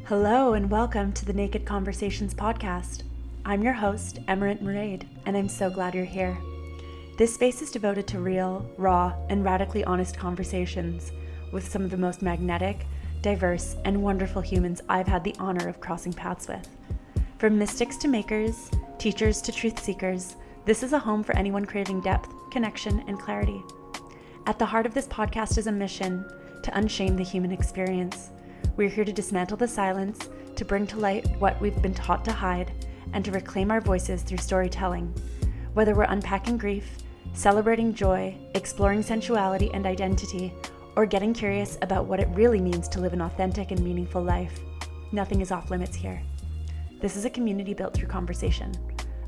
Hello and welcome to the Naked Conversations podcast. I'm your host, Emerald Murade, and I'm so glad you're here. This space is devoted to real, raw, and radically honest conversations with some of the most magnetic, diverse, and wonderful humans I've had the honor of crossing paths with. From mystics to makers, teachers to truth seekers, this is a home for anyone craving depth, connection, and clarity. At the heart of this podcast is a mission to unshame the human experience. We're here to dismantle the silence, to bring to light what we've been taught to hide, and to reclaim our voices through storytelling. Whether we're unpacking grief, celebrating joy, exploring sensuality and identity, or getting curious about what it really means to live an authentic and meaningful life, nothing is off limits here. This is a community built through conversation,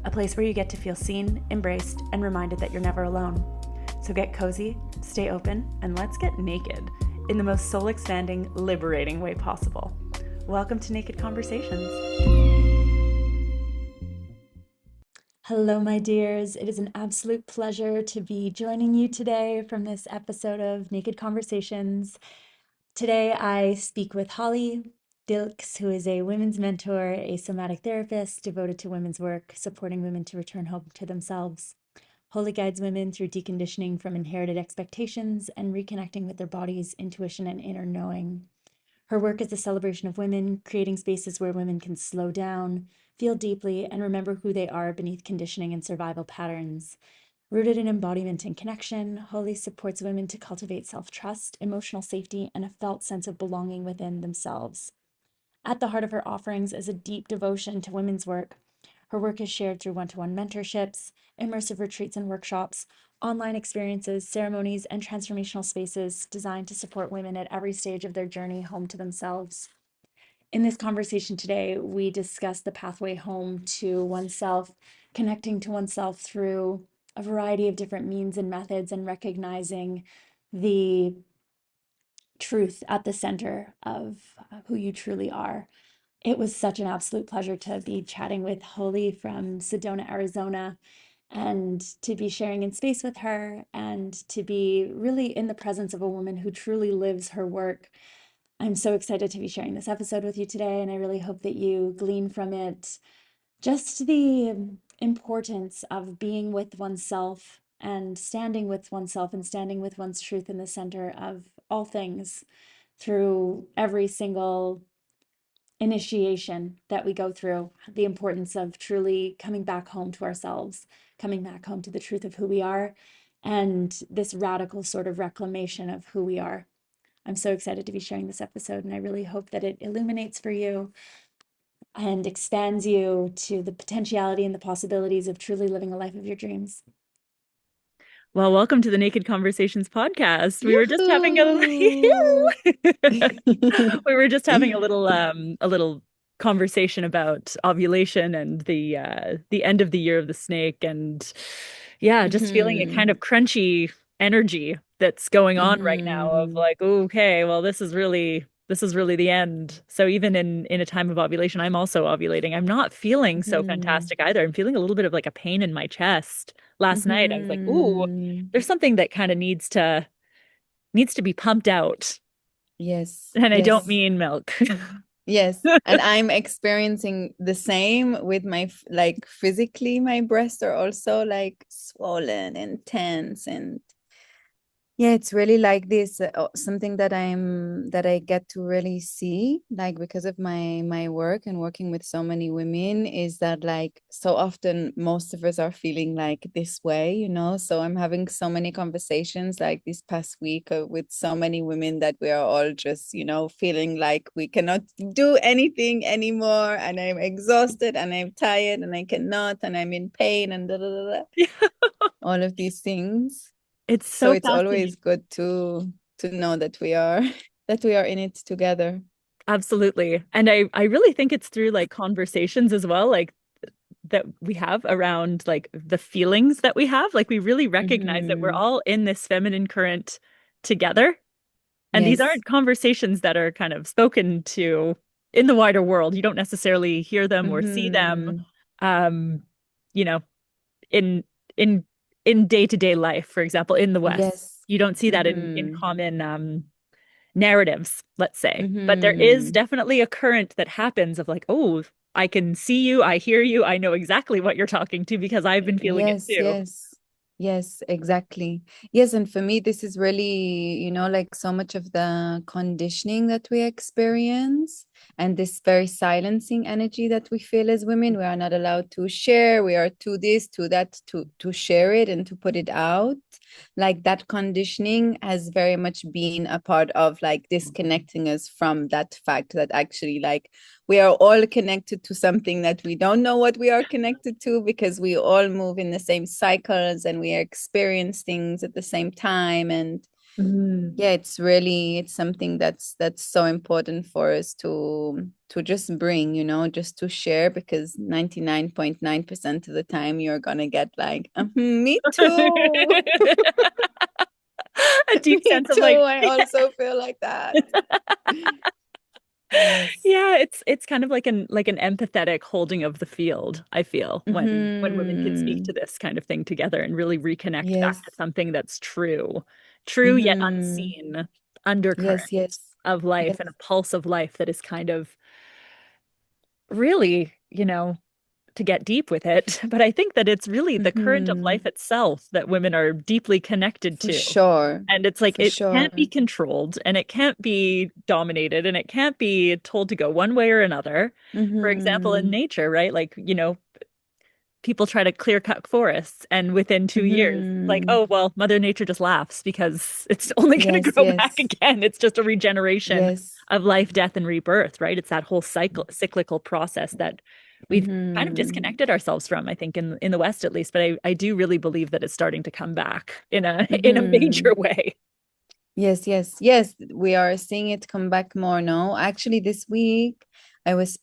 a place where you get to feel seen, embraced, and reminded that you're never alone. So get cozy, stay open, and let's get naked in the most soul-expanding, liberating way possible. Welcome to Naked Conversations. Hello, my dears. It is an absolute pleasure to be joining you today from this episode of Naked Conversations. Today, I speak with Holi Dilks, who is a women's mentor, a somatic therapist devoted to women's work, supporting women to return home to themselves. Holi guides women through deconditioning from inherited expectations and reconnecting with their body's intuition and inner knowing. Her work is a celebration of women, creating spaces where women can slow down, feel deeply, and remember who they are beneath conditioning and survival patterns. Rooted in embodiment and connection, Holi supports women to cultivate self-trust, emotional safety, and a felt sense of belonging within themselves. At the heart of her offerings is a deep devotion to women's work. Her work is shared through one-to-one mentorships, immersive retreats and workshops, online experiences, ceremonies, and transformational spaces designed to support women at every stage of their journey home to themselves. In this conversation today, we discuss the pathway home to oneself, connecting to oneself through a variety of different means and methods, and recognizing the truth at the center of who you truly are. It was such an absolute pleasure to be chatting with Holi from Sedona, Arizona, and to be sharing in space with her and to be really in the presence of a woman who truly lives her work. I'm so excited to be sharing this episode with you today, and I really hope that you glean from it just the importance of being with oneself and standing with oneself and standing with one's truth in the center of all things through every single initiation that we go through, the importance of truly coming back home to ourselves, coming back home to the truth of who we are, and this radical sort of reclamation of who we are. I'm so excited to be sharing this episode, and I really hope that it illuminates for you and expands you to the potentiality and the possibilities of truly living a life of your dreams. Well, welcome to the Naked Conversations podcast. We were just having Yoo-hoo! we were just having a little conversation about ovulation and the end of the year of the snake, and yeah, just feeling a kind of crunchy energy that's going on right now of like, okay, well, this is really the end. So even in a time of ovulation, I'm also ovulating. I'm not feeling so fantastic either. I'm feeling a little bit of like a pain in my chest. Last night, I was like, ooh, there's something that kind of needs to be pumped out. Yes, And I don't yes, mean milk. yes. And I'm experiencing the same with my, like physically, my breasts are also like swollen and tense. And yeah, it's really like this something that I get to really see, like because of my work and working with so many women, is that like so often most of us are feeling like this way, you know. So I'm having so many conversations like this past week with so many women that we are all just, you know, feeling like we cannot do anything anymore, and I'm exhausted and I'm tired and I cannot and I'm in pain and da, da, da, da. All of these things. It's So so it's always fascinating. good to know that we are that we are in it together. Absolutely. And I really think it's through like conversations as well, like that we have around like the feelings that we have. Like we really recognize that we're all in this feminine current together. And these Yes. aren't conversations that are kind of spoken to in the wider world. You don't necessarily hear them or see them, um, you know, in in in day-to-day life, for example, in the West. Yes. You don't see that in common narratives, let's say. But there is definitely a current that happens of like, oh, I can see you, I hear you, I know exactly what you're talking to because I've been feeling it Yes, too. yes. Yes, exactly. Yes, and for me, this is really, like so much of the conditioning that we experience and this very silencing energy that we feel as women. We are not allowed to share. We are to this, to that, to share it and to put it out. Like that conditioning has very much been a part of like disconnecting us from that fact that actually like we are all connected to something that we don't know what we are connected to because we all move in the same cycles and we experience things at the same time. And yeah, it's something that's so important for us to just bring, just to share, because 99.9% of the time you're gonna get like, me too. A deep Me sense of too. like, I also feel like that. Yes. yeah, it's kind of like an empathetic holding of the field, I feel, when women can speak to this kind of thing together and really reconnect back to Yes. something that's true yet unseen undercurrent Yes, yes. of life Yes. and a pulse of life that is kind of really, to get deep with it, but I think that it's really the current of life itself that women are deeply connected For to. sure. And it's like For it sure. can't be controlled and it can't be dominated and it can't be told to go one way or another. For example, in nature, right? Like, people try to clear cut forests and within 2 years, like, oh, well, Mother Nature just laughs because it's only going to Yes, grow back yes. again. It's just a regeneration Yes. of life, death, and rebirth, right? It's that whole cyclical process that we've kind of disconnected ourselves from, I think, in the West at least. But I do really believe that it's starting to come back in a in a major way. Yes, yes, yes. We are seeing it come back more now. Actually, this week I was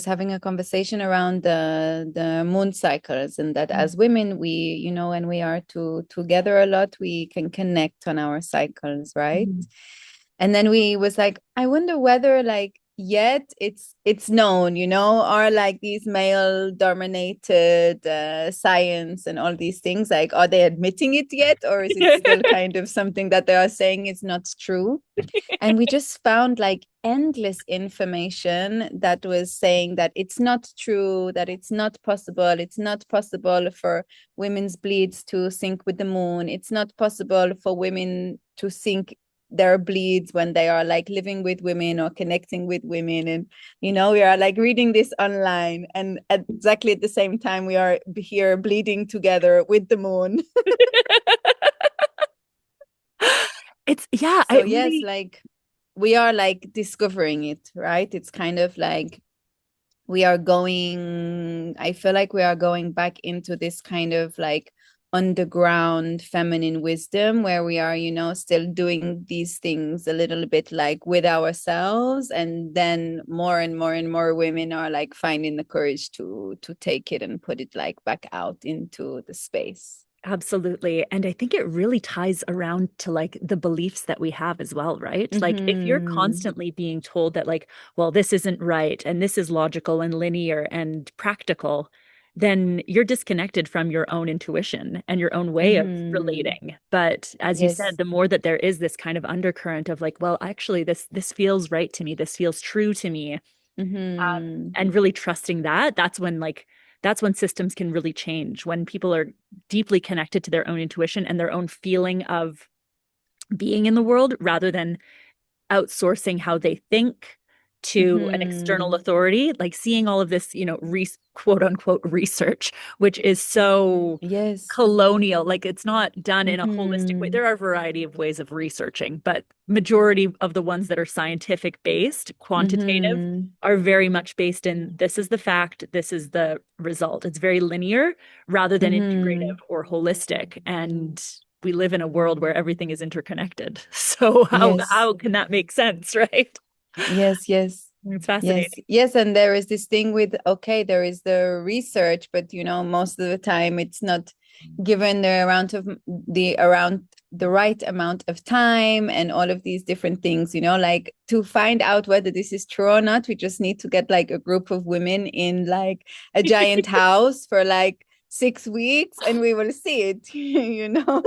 having a conversation around the moon cycles, and that as women, we, when we are together a lot, we can connect on our cycles, right? And then we was like, I wonder whether like yet it's known, or like these male dominated science and all these things, like are they admitting it yet, or is it still kind of something that they are saying is not true? And we just found like endless information that was saying that it's not true, that it's not possible for women's bleeds to sync with the moon. It's not possible for women to sync their bleeds when they are like living with women or connecting with women. And we are like reading this online, and exactly at the same time we are here bleeding together with the moon. It's yeah, I So yes, really like we are like discovering it, right? It's kind of like I feel like we are going back into this kind of like underground feminine wisdom where we are, still doing these things a little bit like with ourselves, and then more and more and more women are like finding the courage to take it and put it like back out into the space. absolutely. And I think it really ties around to like the beliefs that we have as well, right? Like if you're Mm-hmm. constantly being told that like, well, this isn't right and this is logical and linear and practical, then you're disconnected from your own intuition and your own way of Mm-hmm. relating. But as you said, Yes. the more that there is this kind of undercurrent of like, well, actually this feels right to me, this feels true to me, Mm-hmm. and really trusting that, that's when systems can really change, when people are deeply connected to their own intuition and their own feeling of being in the world rather than outsourcing how they think to an external Mm-hmm. authority, like seeing all of this, quote unquote research, which is so Yes. colonial, like it's not done in a holistic way. Mm-hmm. There are a variety of ways of researching, but majority of the ones that are scientific based, quantitative, Mm-hmm. are very much based in this is the fact, this is the result. It's very linear rather than Mm-hmm. integrative or holistic. And we live in a world where everything is interconnected. So Yes. how can that make sense, right? Yes, yes. It's Yes, fascinating. yes, and there is this thing with, okay, there is the research, but most of the time it's not given the right amount of time and all of these different things, like to find out whether this is true or not, we just need to get like a group of women in like a giant house for like 6 weeks and we will see it.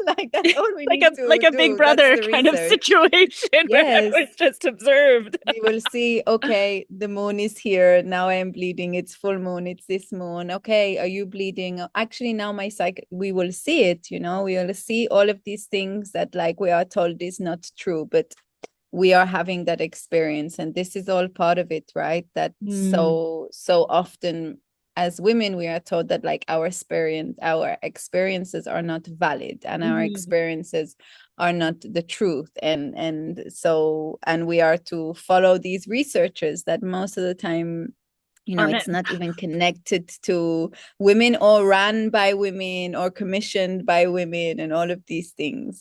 Like that's all we need to like a big do. That's brother the kind of research. situation where it Yes. was just observed. We will see, okay, the moon is here. Now I am bleeding. It's full moon. It's this moon. Okay, are you bleeding? Actually, now my cycle, we will see it, we will see all of these things that like we are told is not true, but we are having that experience. And this is all part of it, right? That so often as women, we are told that like our experiences are not valid and our experiences are not the truth. And we are to follow these researchers that most of the time it's not even connected to women or run by women or commissioned by women and all of these things.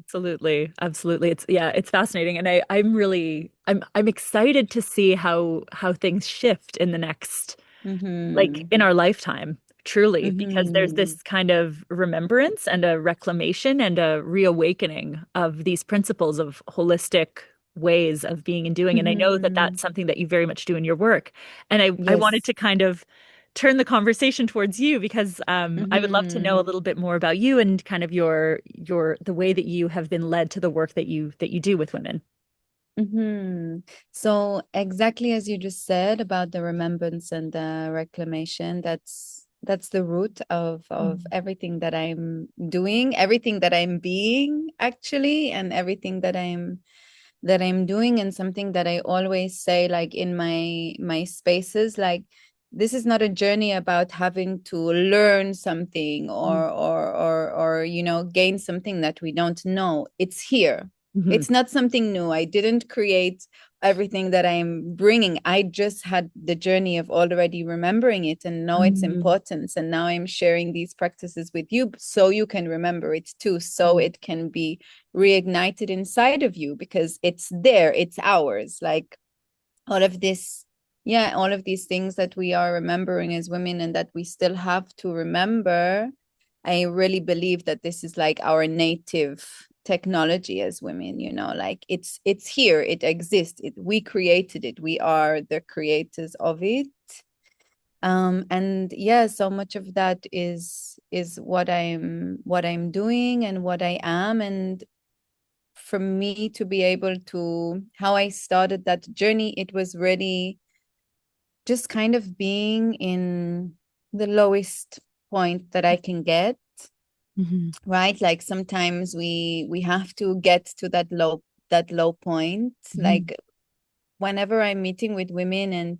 Absolutely. It's fascinating. And I'm excited to see how things shift in the next, like in our lifetime, truly, because there's this kind of remembrance and a reclamation and a reawakening of these principles of holistic ways of being and doing. And I know that that's something that you very much do in your work. And I wanted to kind of turn the conversation towards you because I would love to know a little bit more about you and kind of your the way that you have been led to the work that you do with women. So exactly as you just said about the remembrance and the reclamation, that's the root of everything that I'm doing, everything that I'm being actually, and everything that I'm doing. And something that I always say, like in my spaces, like this is not a journey about having to learn something or gain something that we don't know. It's here. It's not something new. I didn't create everything that I'm bringing. I just had the journey of already remembering it and know its importance. And now I'm sharing these practices with you so you can remember it too, so it can be reignited inside of you because it's there, it's ours. Like all of this, all of these things that we are remembering as women and that we still have to remember. I really believe that this is like our native technology as women, like it's here, it exists, we created it, we are the creators of it. And so much of that is what I'm doing and what I am. And for me to be able to, how I started that journey, it was really just kind of being in the lowest point that I can get. Right? Like sometimes we have to get to that low point. Like whenever I'm meeting with women and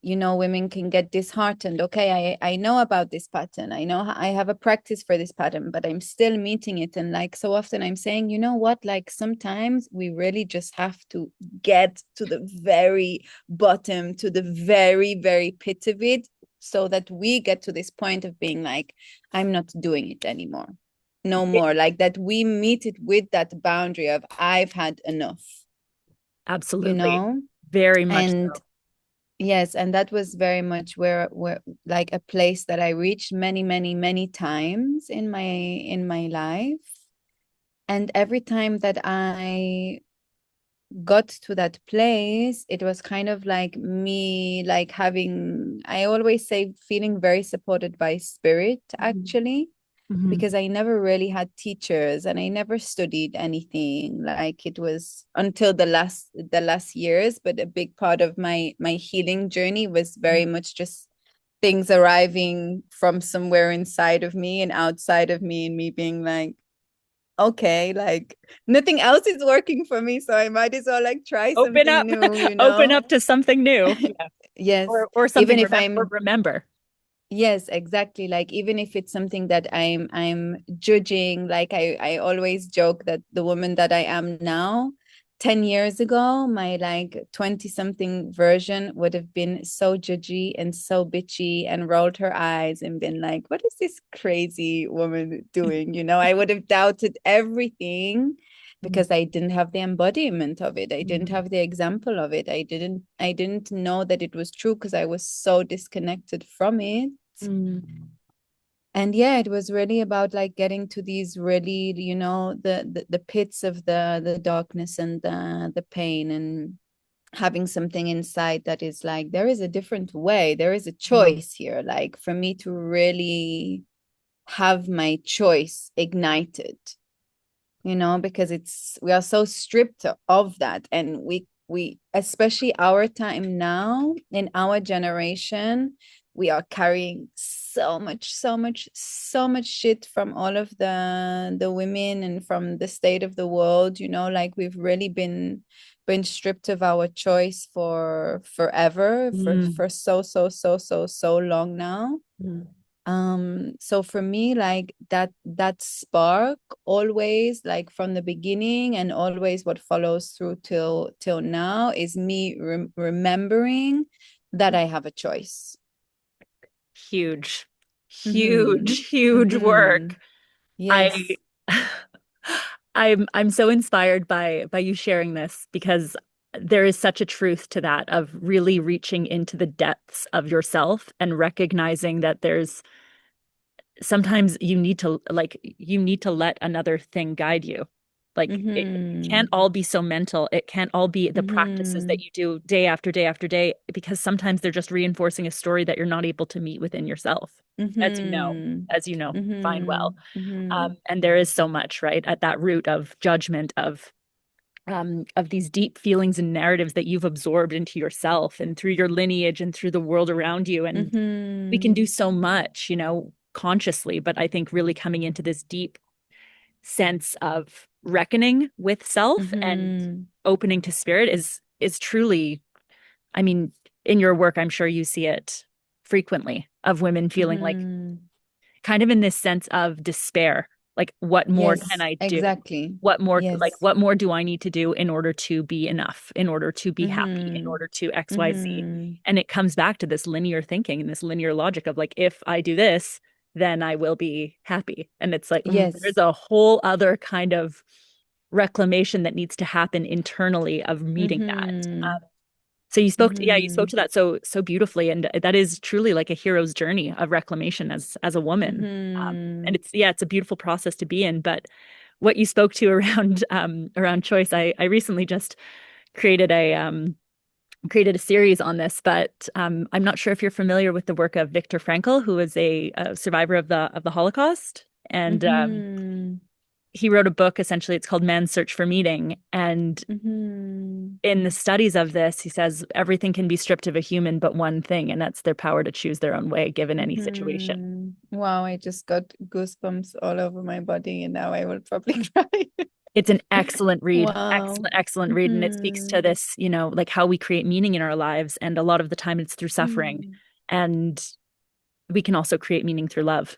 women can get disheartened. Okay, I know about this pattern. I know I have a practice for this pattern, but I'm still meeting it. And like so often I'm saying, you know what? Like sometimes we really just have to get to the very bottom, to the very, very pit of it, so that we get to this point of being like, I'm not doing it anymore. No more. Like that we meet it with that boundary of I've had enough. Absolutely. Very much and so. Yes, and that was very much where like a place that I reached many, many, many times in my life. And every time that I got to that place, it was kind of like me, like having, I always say, feeling very supported by spirit, actually. Because I never really had teachers and I never studied anything. Like it was until the last years, but a big part of my healing journey was very much just things arriving from somewhere inside of me and outside of me, and me being like, okay, like nothing else is working for me, so I might as well like try Open something up, new, open up to something new. Yeah. Yes, Or something even if remember. Yes, exactly. Like even if it's something that I'm judging, like I always joke that the woman that I am now, 10 years ago, my like 20 something version would have been so judgy and so bitchy and rolled her eyes and been like, what is this crazy woman doing? I would have doubted everything because I didn't have the embodiment of it. I didn't have the example of it. I didn't know that it was true because I was so disconnected from it. And it was really about like getting to these really, the pits of the darkness and the pain. having something inside that is like, there is a different way, there is a choice here, like for me to really have my choice ignited, you know, because we are so stripped of that. And we especially our time now, in our generation, we are carrying so much shit from all of the women and from the state of the world, you know, like we've really been stripped of our choice for forever, for so long now. So for me, like that spark always, like from the beginning and always what follows through till now, is me remembering that I have a choice. Huge, Mm-hmm. huge Mm-hmm. work. I Yes. I'm so inspired by you sharing this because there is such a truth to that of really reaching into the depths of yourself and recognizing that there's sometimes you need to let another thing guide you. Like it Mm-hmm. can't all be so mental. It can't all be the practices Mm-hmm. that you do day after day after day, because sometimes they're just reinforcing a story that you're not able to meet within yourself, Mm-hmm. as you know, fine Mm-hmm. well. Mm-hmm. And there is so much, right, at that root of judgment of these deep feelings and narratives that you've absorbed into yourself and through your lineage and through the world around you. And we can Mm-hmm. do so much, you know, consciously, but I think really coming into this deep sense of reckoning with self and Mm-hmm. opening to spirit is truly, I mean, in your work, I'm sure you see it frequently of women feeling like Mm-hmm. kind of in this sense of despair. Like, what more can Yes, I do? exactly. Like, Yes. what more do I need to do in order to be enough, in order to be happy, in Mm-hmm. order to XYZ? Mm-hmm. And it comes back to this linear thinking and this linear logic of like, if I do this, then I will be happy. And it's like, there's Yes. a whole other kind of reclamation that needs to happen internally of meeting that. Mm-hmm. So you spoke Mm-hmm. to that so beautifully, and that is truly like a hero's journey of reclamation as a woman. And Mm-hmm. it's a beautiful process to be in. But what you spoke to around around choice, I recently just created a series on this, but I'm not sure if you're familiar with the work of Viktor Frankl, who was a survivor of the Holocaust, and Mm-hmm. he wrote a book. Essentially, it's called Man's Search for Meaning, and Mm-hmm. in the studies of this, he says everything can be stripped of a human but one thing, and that's their power to choose their own way given any situation. Mm-hmm. Wow, I just got goosebumps all over my body, and now I will probably cry. It's an excellent read, Wow. excellent read. And it speaks to Mm-hmm. this, you know, like how we create meaning in our lives. And a lot of the time it's through suffering. And we can also create meaning through love.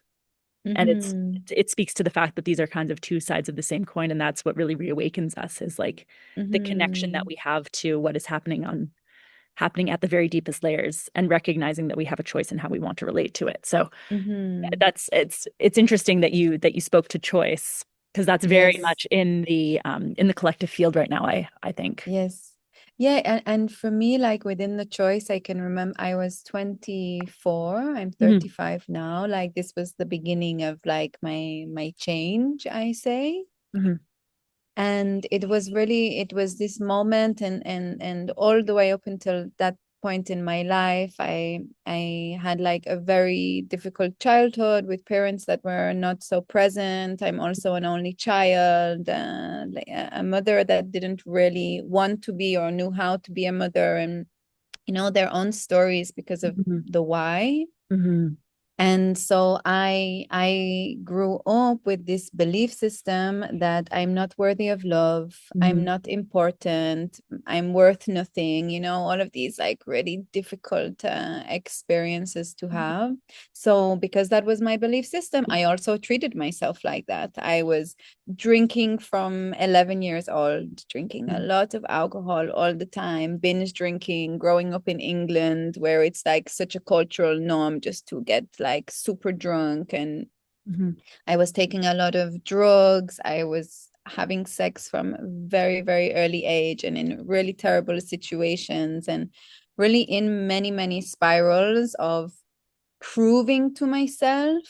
And Mm-hmm. it speaks to the fact that these are kinds of two sides of the same coin. And that's what really reawakens us, is like the connection that Mm-hmm. we have to what is happening at the very deepest layers, and recognizing that we have a choice in how we want to relate to it. So Mm-hmm. that's it's interesting that you spoke to choice, because that's very Yes. much in the collective field right now, I think. Yes. Yeah, and for me, like within the choice, I can remember I was 24, I'm Mhm, 35 now. Like this was the beginning of like my change, I say. mhm, And it was this moment, and all the way up until that point in my life, I had like a very difficult childhood with parents that were not so present. I'm also an only child, like a mother that didn't really want to be or knew how to be a mother, and you know their own stories because of mhm, the why. mhm, And so I grew up with this belief system that I'm not worthy of love, I'm mhm, not important, I'm worth nothing, you know, all of these like really difficult experiences to have. So because that was my belief system, I also treated myself like that. I was drinking from 11 years old, drinking a mhm, lot of alcohol all the time, binge drinking, growing up in England where it's like such a cultural norm just to get like super drunk. And mhm, I was taking a lot of drugs. I was having sex from a very, very early age and in really terrible situations, and really in many, many spirals of proving to myself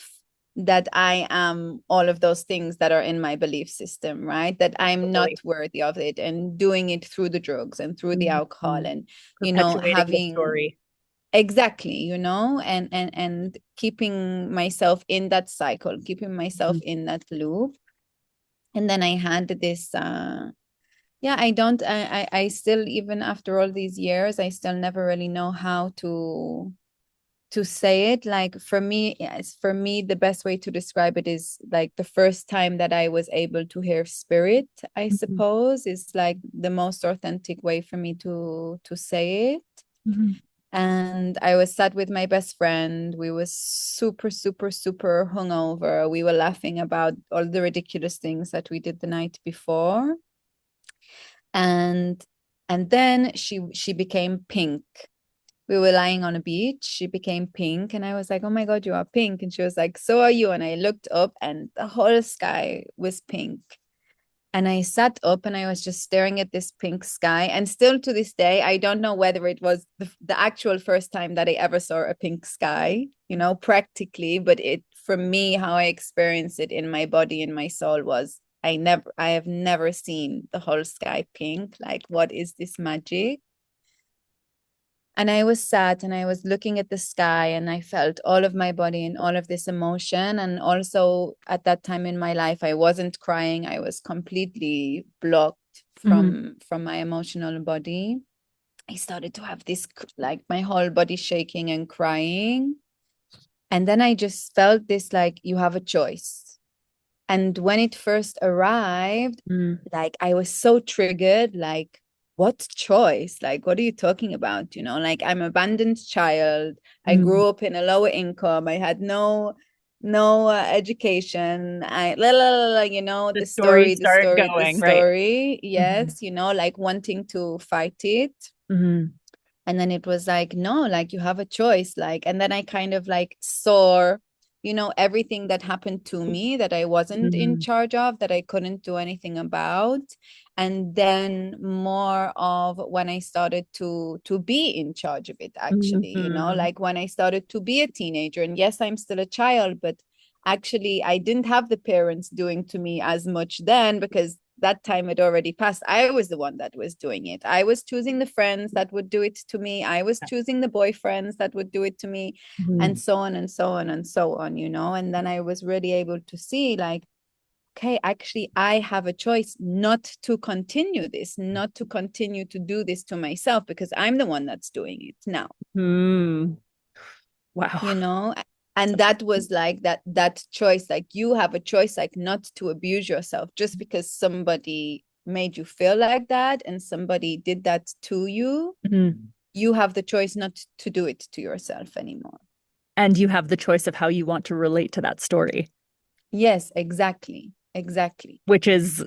that I am all of those things that are in my belief system, right? That I'm not Totally. worthy of it, and doing it through the drugs and through the alcohol, Mhm. and, Perpetuating the having story. exactly, and keeping myself in that cycle, keeping myself Mhm. in that loop. And then I had this yeah, I still, even after all these years, I still never really know how to say it. Like, for me, yes, for me, the best way to describe it is like the first time that I was able to hear spirit, I Mhm. suppose, is like the most authentic way for me to say it. Mhm. And I was sat with my best friend. We was super, super, super hungover. We were laughing about all the ridiculous things that we did the night before. And then she became pink. We were lying on a beach. She became pink, and I was like, "Oh my God, you are pink!" And she was like, "So are you?" And I looked up, and the whole sky was pink. And I sat up, and I was just staring at this pink sky. And still to this day, I don't know whether it was the actual first time that I ever saw a pink sky, practically, but it, for me, how I experienced it in my body, in my soul, was I have never seen the whole sky pink. Like, what is this magic? And I was sat and I was looking at the sky, and I felt all of my body and all of this emotion. And also at that time in my life, I wasn't crying. I was completely blocked Mhm. from my emotional body. I started to have this, like, my whole body shaking and crying. And then I just felt this, like, you have a choice. And when it first arrived, Mhm. like, I was so triggered, like, what choice? Like, what are you talking about? Like, I'm an abandoned child. I Mhm. grew up in a lower income. I had no education. The The stories story, the start story, the going, right? story. Mhm. Yes, like wanting to fight it. Mhm. And then it was like, no, like, you have a choice. Like, and then I kind of like saw, everything that happened to me that I wasn't in Mhm. charge of, that I couldn't do anything about. And then more of when I started to be in charge of it, actually, Mhm. like when I started to be a teenager. And yes, I'm still a child, but actually I didn't have the parents doing to me as much then, because that time had already passed. I was the one that was doing it. I was choosing the friends that would do it to me. I was choosing the boyfriends that would do it to me, and Mhm. so on and so on and so on, And then I was really able to see, like, okay, actually, I have a choice not to continue this, not to continue to do this to myself, because I'm the one that's doing it now. Mhm. Wow. you know and that was like that choice, like, you have a choice, like, not to abuse yourself just because somebody made you feel like that and somebody did that to you. Mhm. You have the choice not to do it to yourself anymore. And you have the choice of how you want to relate to that story, Yes, exactly, exactly. which is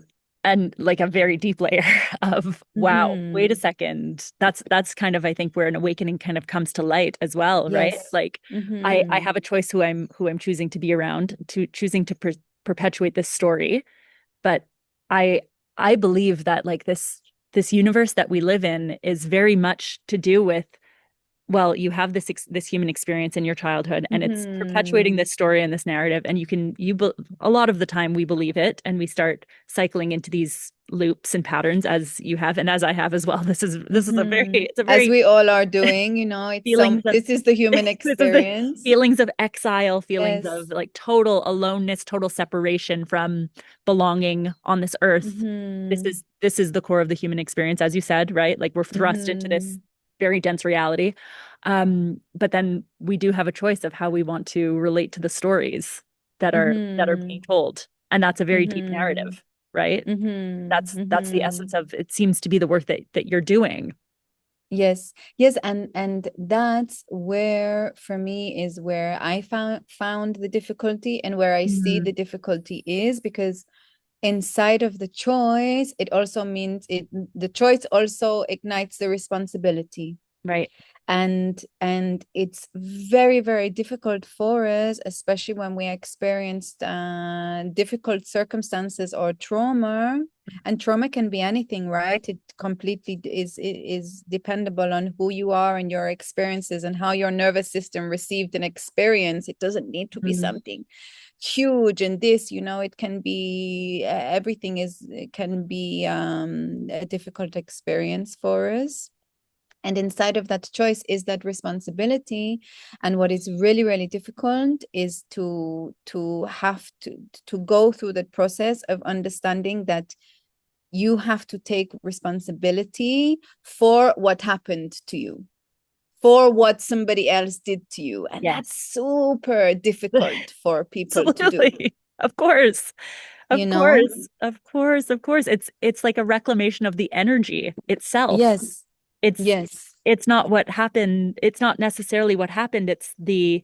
and like a very deep layer of wow, wait a Mm-hmm. second. That's kind of I think where an awakening kind of comes to light as well, right? Yes. Like I Mm-hmm. have a choice who I'm choosing to be around, to choosing to perpetuate this story, but I I believe that like this universe that we live in is very much to do with well, you have this human experience in your childhood, and it's perpetuating Mm-hmm. this story and this narrative, and a lot of the time we believe it, and we start cycling into these loops and patterns as you have and as I have as well. This is a very Mm-hmm. it's a As very we all are doing, it's feelings of this is the human this is the experience. feelings of exile, feelings of Yes. like total aloneness, total separation from belonging on this earth. Mm-hmm. This is the core of the human experience, as you said, right? Like we're thrust into this Mm-hmm. very dense reality. But then we do have a choice of how we want to relate to the stories that are being Mm-hmm. told. And that's a very deep Mm-hmm. narrative, right? Mm-hmm. That's the Mm-hmm. essence of it seems to be the work that you're doing. Yes. Yes, and that's where, for me, is where I found the difficulty, and where I see Mhm. the difficulty is because inside of the choice, it also means the choice also ignites the responsibility. Right. And it's very, very difficult for us, especially when we experienced difficult circumstances or trauma. And trauma can be anything, right? It completely is dependable on who you are and your experiences and how your nervous system received an experience. It doesn't need to be Mhm. something huge and this, it can be everything it can be a difficult experience for us. And inside of that choice is that responsibility. And what is really, really difficult is to have to go through that process of understanding that you have to take responsibility for what happened to you, for what somebody else did to you. And that's super difficult for people to do. Absolutely. Of course. Of You know? course. Of course. Of course. It's like a reclamation of the energy itself. Yes. It's Yes. it's not what happened. It's not necessarily what happened. It's the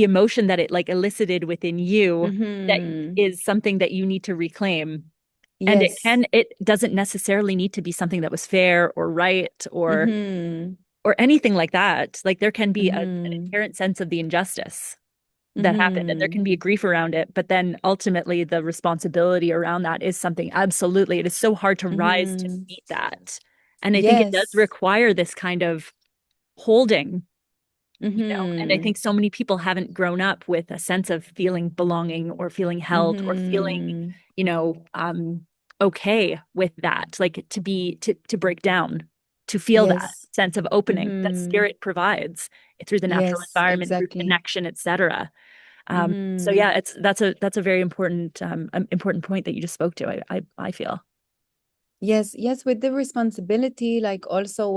emotion that it like elicited within you that is something that you need to reclaim. And Yes. it doesn't necessarily need to be something that was fair or right Mm-hmm. or anything like that. Like there can be an Mm-hmm. inherent sense of the injustice that happened, and there Mm-hmm. can be a grief around it. But then ultimately the responsibility around that is something absolutely, it is so hard to rise to Mm-hmm. meet that. And I think it does Yes. require this kind of holding, and I Mm-hmm. think so many people haven't grown up with a sense of feeling belonging or feeling held or feeling, Mm-hmm. you know, okay with that, like to break down, to feel that Yes. sense of opening that Mm-hmm. spirit provides through the natural Yes, environment, through exactly. connection, etc. So Mm-hmm. yeah, that's a very important important point that you just spoke to. I feel. Yes, yes, with the responsibility, like also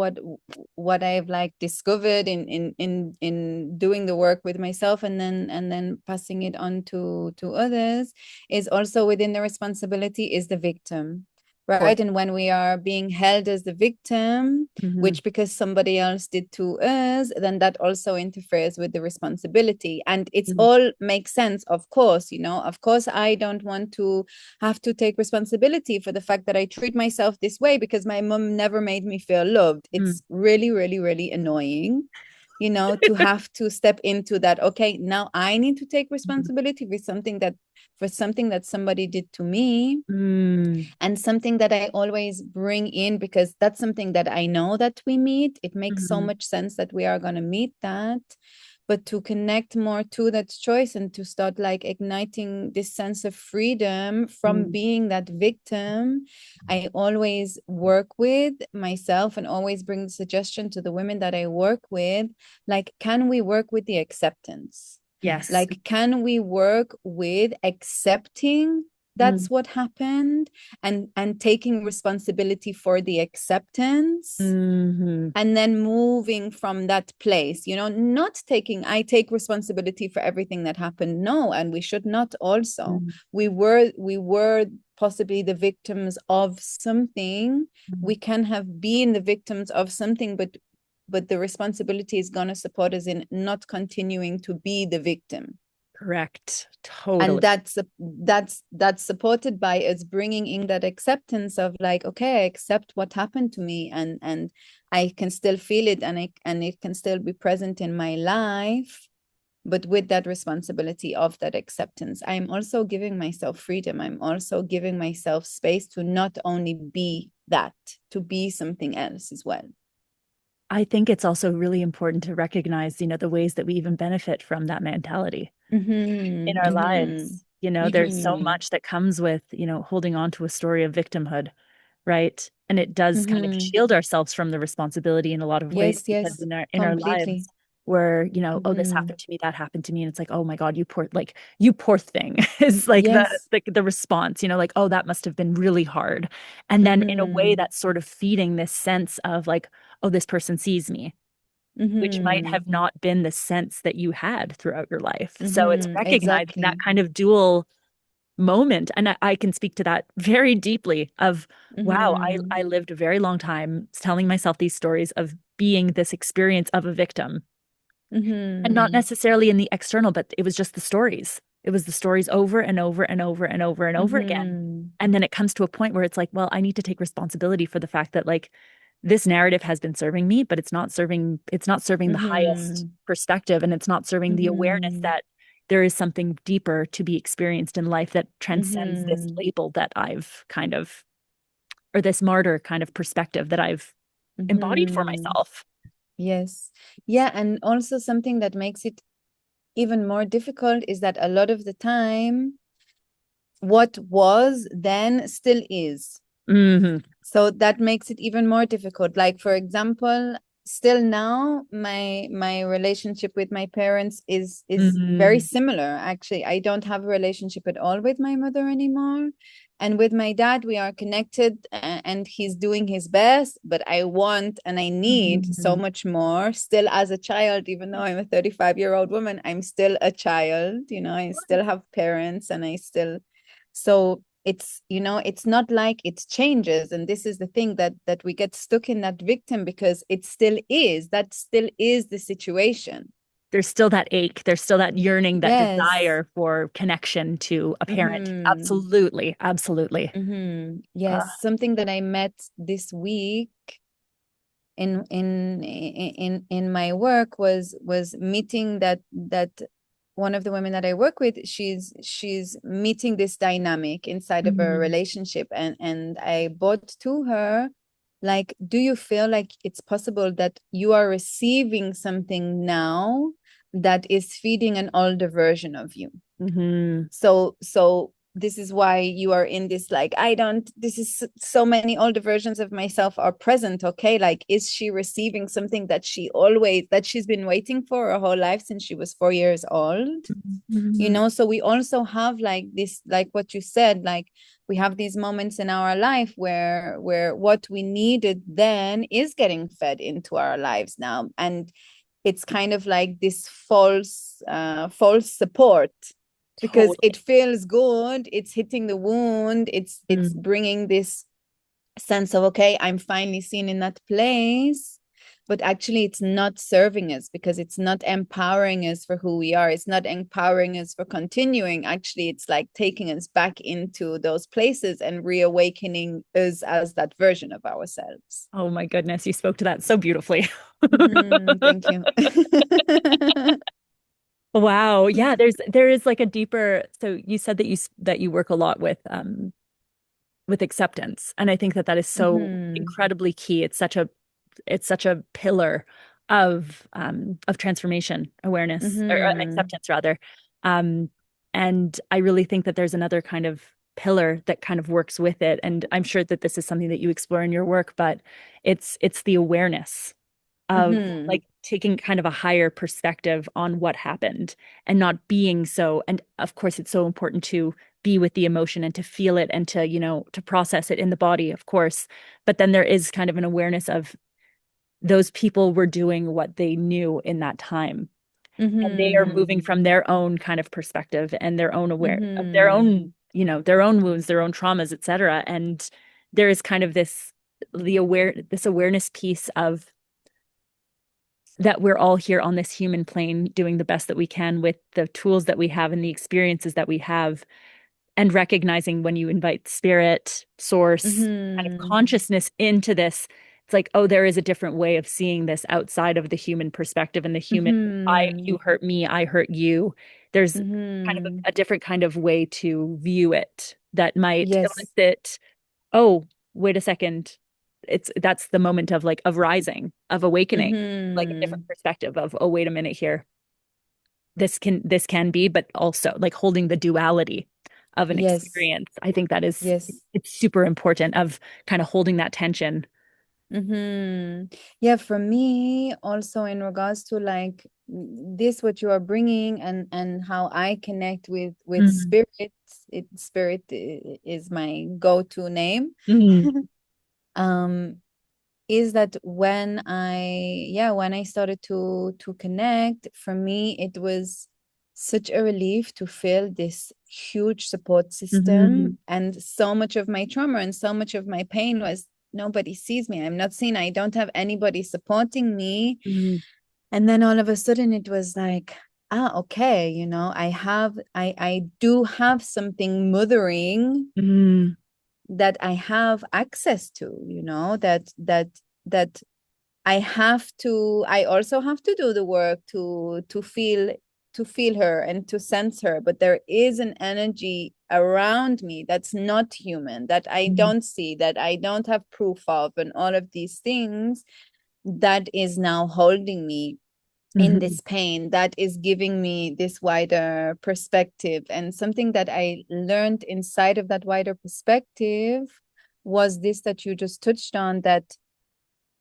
what I've like discovered in doing the work with myself and then passing it on to others is also within the responsibility is the victim, Of course. right? And when we are being held as the victim, Hmm. which because somebody else did to us, then that also interferes with the responsibility. And it's all makes sense, of course, of course, I don't want to have to take responsibility for the fact that I treat myself this way because my mom never made me feel loved. Mm. It's really, really, really annoying, to have to step into that. Okay, now I need to take responsibility for something that somebody did to me, Mm. and something that I always bring in because that's something that I know that we meet. It makes so Mm. much sense that we are going to meet that, but to connect more to that choice and to start like igniting this sense of freedom from Mm. being that victim, I always work with myself and always bring the suggestion to the women that I work with, like, can we work with the acceptance? Yes. Like, can we work with accepting Mm. that's what happened, and taking responsibility for the acceptance, Hmm. and then moving from that place, not taking I take responsibility for everything that happened. No, and we should not also. Mm. We were possibly the victims of something. Mm. We can have been the victims of something, but the responsibility is going to support us in not continuing to be the victim. Correct. And Totally. that's supported by us bringing in that acceptance of like, okay, I accept what happened to me, and I can still feel it, and it can still be present in my life, but with that responsibility of that acceptance, I'm also giving myself freedom. I'm also giving myself space to not only be that, to be something else as well. I think it's also really important to recognize, the ways that we even benefit from that mentality in Mm-hmm, our mm-hmm, lives. There's so mm-hmm, much that comes with, holding on to a story of victimhood, right? And it does kind of mm-hmm. shield ourselves from the responsibility in a lot of ways, Yes, because yes, in our lives completely. where, oh, this Mm-hmm. happened to me, that happened to me, and it's like, oh my God, you poor thing is like Yes. the response, like, oh, that must have been really hard. And then in a way Mm-hmm. that's sort of feeding this sense of like, oh, this person sees me, which might Mm-hmm. have not been the sense that you had throughout your life. So it's Mm-hmm. recognizing that Exactly. kind of dual moment. And I can speak to that very deeply of, wow, Mm-hmm. I lived a very long time telling myself these stories of being this experience of a victim, and not Mm-hmm. necessarily in the external, but it was just the stories. It was the stories over and over and over and over and over again. Mm-hmm. And then it comes to a point where it's like, well, I need to take responsibility for the fact that like this narrative has been serving me, but it's not serving the highest Mm-hmm. perspective, and it's not serving the awareness Mm-hmm. that there is something deeper to be experienced in life that transcends this Mm-hmm. label that I've kind of, or this martyr kind of perspective that I've embodied for Mm-hmm. myself. Yes. Yeah, and also something that makes it even more difficult is that a lot of the time, what was then still is. So that makes it even more difficult. Like, for example, still now, my relationship with my parents is very similar. Actually, I don't have a relationship at all with my mother anymore. And with my dad, we are connected and he's doing his best, but I want and I need so much more. Still as a child, even though I'm a 35-year-old woman, I'm still a child, you know, I still have parents and I still, so it's, you know, it's not like it changes. And this is the thing that we get stuck in that victim, because it still is, that still is the situation. There's still that ache. There's still that yearning, that Yes. desire for connection to a parent. Absolutely. Absolutely. Yes. Something that I met this week in my work was meeting that one of the women that I work with, she's meeting this dynamic inside of a relationship, and I brought to her, like, do you feel like it's possible that you are receiving something now that is feeding an older version of you? So this is why you are in this, like, this is so many older versions of myself are present. Okay, like, is she receiving something that she's been waiting for her whole life since she was 4 years old? You know, so we also have like this, like what you said, like we have these moments in our life where what we needed then is getting fed into our lives now, and it's kind of like this false support, because it feels good, it's hitting the wound, it's bringing this sense of, okay, I'm finally seen in that place, but actually it's not serving us, because it's not empowering us for who we are, it's not empowering us for continuing. Actually, it's like taking us back into those places and reawakening us as that version of ourselves. Oh my goodness, you spoke to that so beautifully. Thank you. Wow. Yeah, there is like a deeper, so you said that you work a lot with acceptance. And I think that is so incredibly key. It's such a pillar of transformation awareness, or acceptance rather. Um and I really think that there's another kind of pillar that kind of works with it. And I'm sure that this is something that you explore in your work, but it's the awareness of like taking kind of a higher perspective on what happened and not being so. And of course, it's so important to be with the emotion and to feel it and to, you know, to process it in the body, of course. But then there is kind of an awareness of those people were doing what they knew in that time. And they are moving from their own kind of perspective and their own aware of their own, you know, their own wounds, their own traumas, etc. And there is kind of this awareness piece of that we're all here on this human plane doing the best that we can with the tools that we have and the experiences that we have, and recognizing when you invite spirit, source, kind of consciousness into this, it's like, oh, there is a different way of seeing this outside of the human perspective and the human, you hurt me, I hurt you. There's kind of a different kind of way to view it that might elicit, oh, wait a second, that's the moment of like of rising, of awakening, like a different perspective of, oh, wait a minute here, this can be, but also like holding the duality of an experience. I think that is, it's super important of kind of holding that tension. Yeah, for me also, in regards to like this, what you are bringing, and how I connect with spirit. Spirit is my go-to name. Is that when I started to connect, for me it was such a relief to feel this huge support system. And so much of my trauma and so much of my pain was, nobody sees me, I'm not seen, I don't have anybody supporting me. And then all of a sudden it was like, okay, you know, I do have something mothering that I have access to, you know, that I also have to do the work to feel her and to sense her. But there is an energy around me that's not human, that I don't see, that I don't have proof of, and all of these things, that is now holding me. in this pain that is giving me this wider perspective. And something that I learned inside of that wider perspective was this that you just touched on, that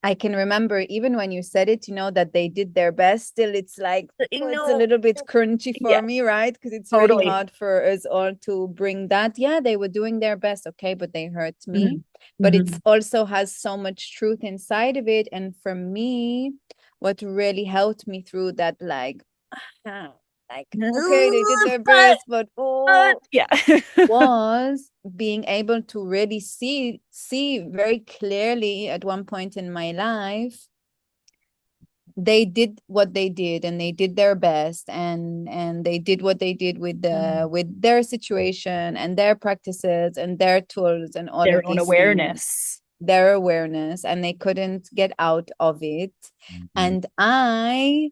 I can remember even when you said it, that they did their best. Still, it's like, it's a little bit crunchy for me, right? Because it's really hard for us all to bring that. Yeah, they were doing their best, okay, but they hurt me. But it also has so much truth inside of it. And for me, what really helped me through that, like, okay, they did their best, but was being able to really see very clearly at one point in my life, they did what they did, and they did their best, and they did what they did with their situation and their practices and their tools and all their of own these awareness. their awareness, and they couldn't get out of it. And I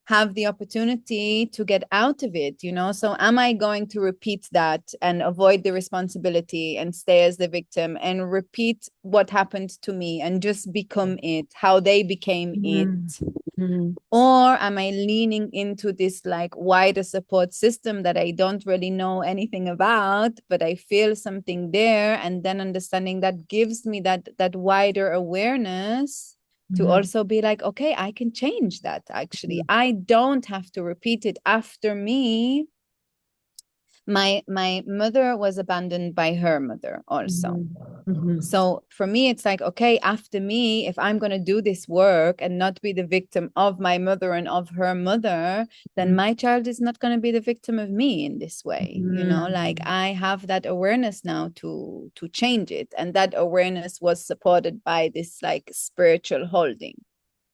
have the opportunity to get out of it, so am I going to repeat that and avoid the responsibility and stay as the victim and repeat what happened to me and just become it, how they became it? Or am I leaning into this like wider support system that I don't really know anything about, but I feel something there, and then understanding that gives me that wider awareness to also be like, okay, I can change that. Actually, I don't have to repeat it after me. My mother was abandoned by her mother also. So for me, it's like, okay, after me, if I'm going to do this work and not be the victim of my mother and of her mother, then my child is not going to be the victim of me in this way. Like I have that awareness now to change it. And that awareness was supported by this like spiritual holding.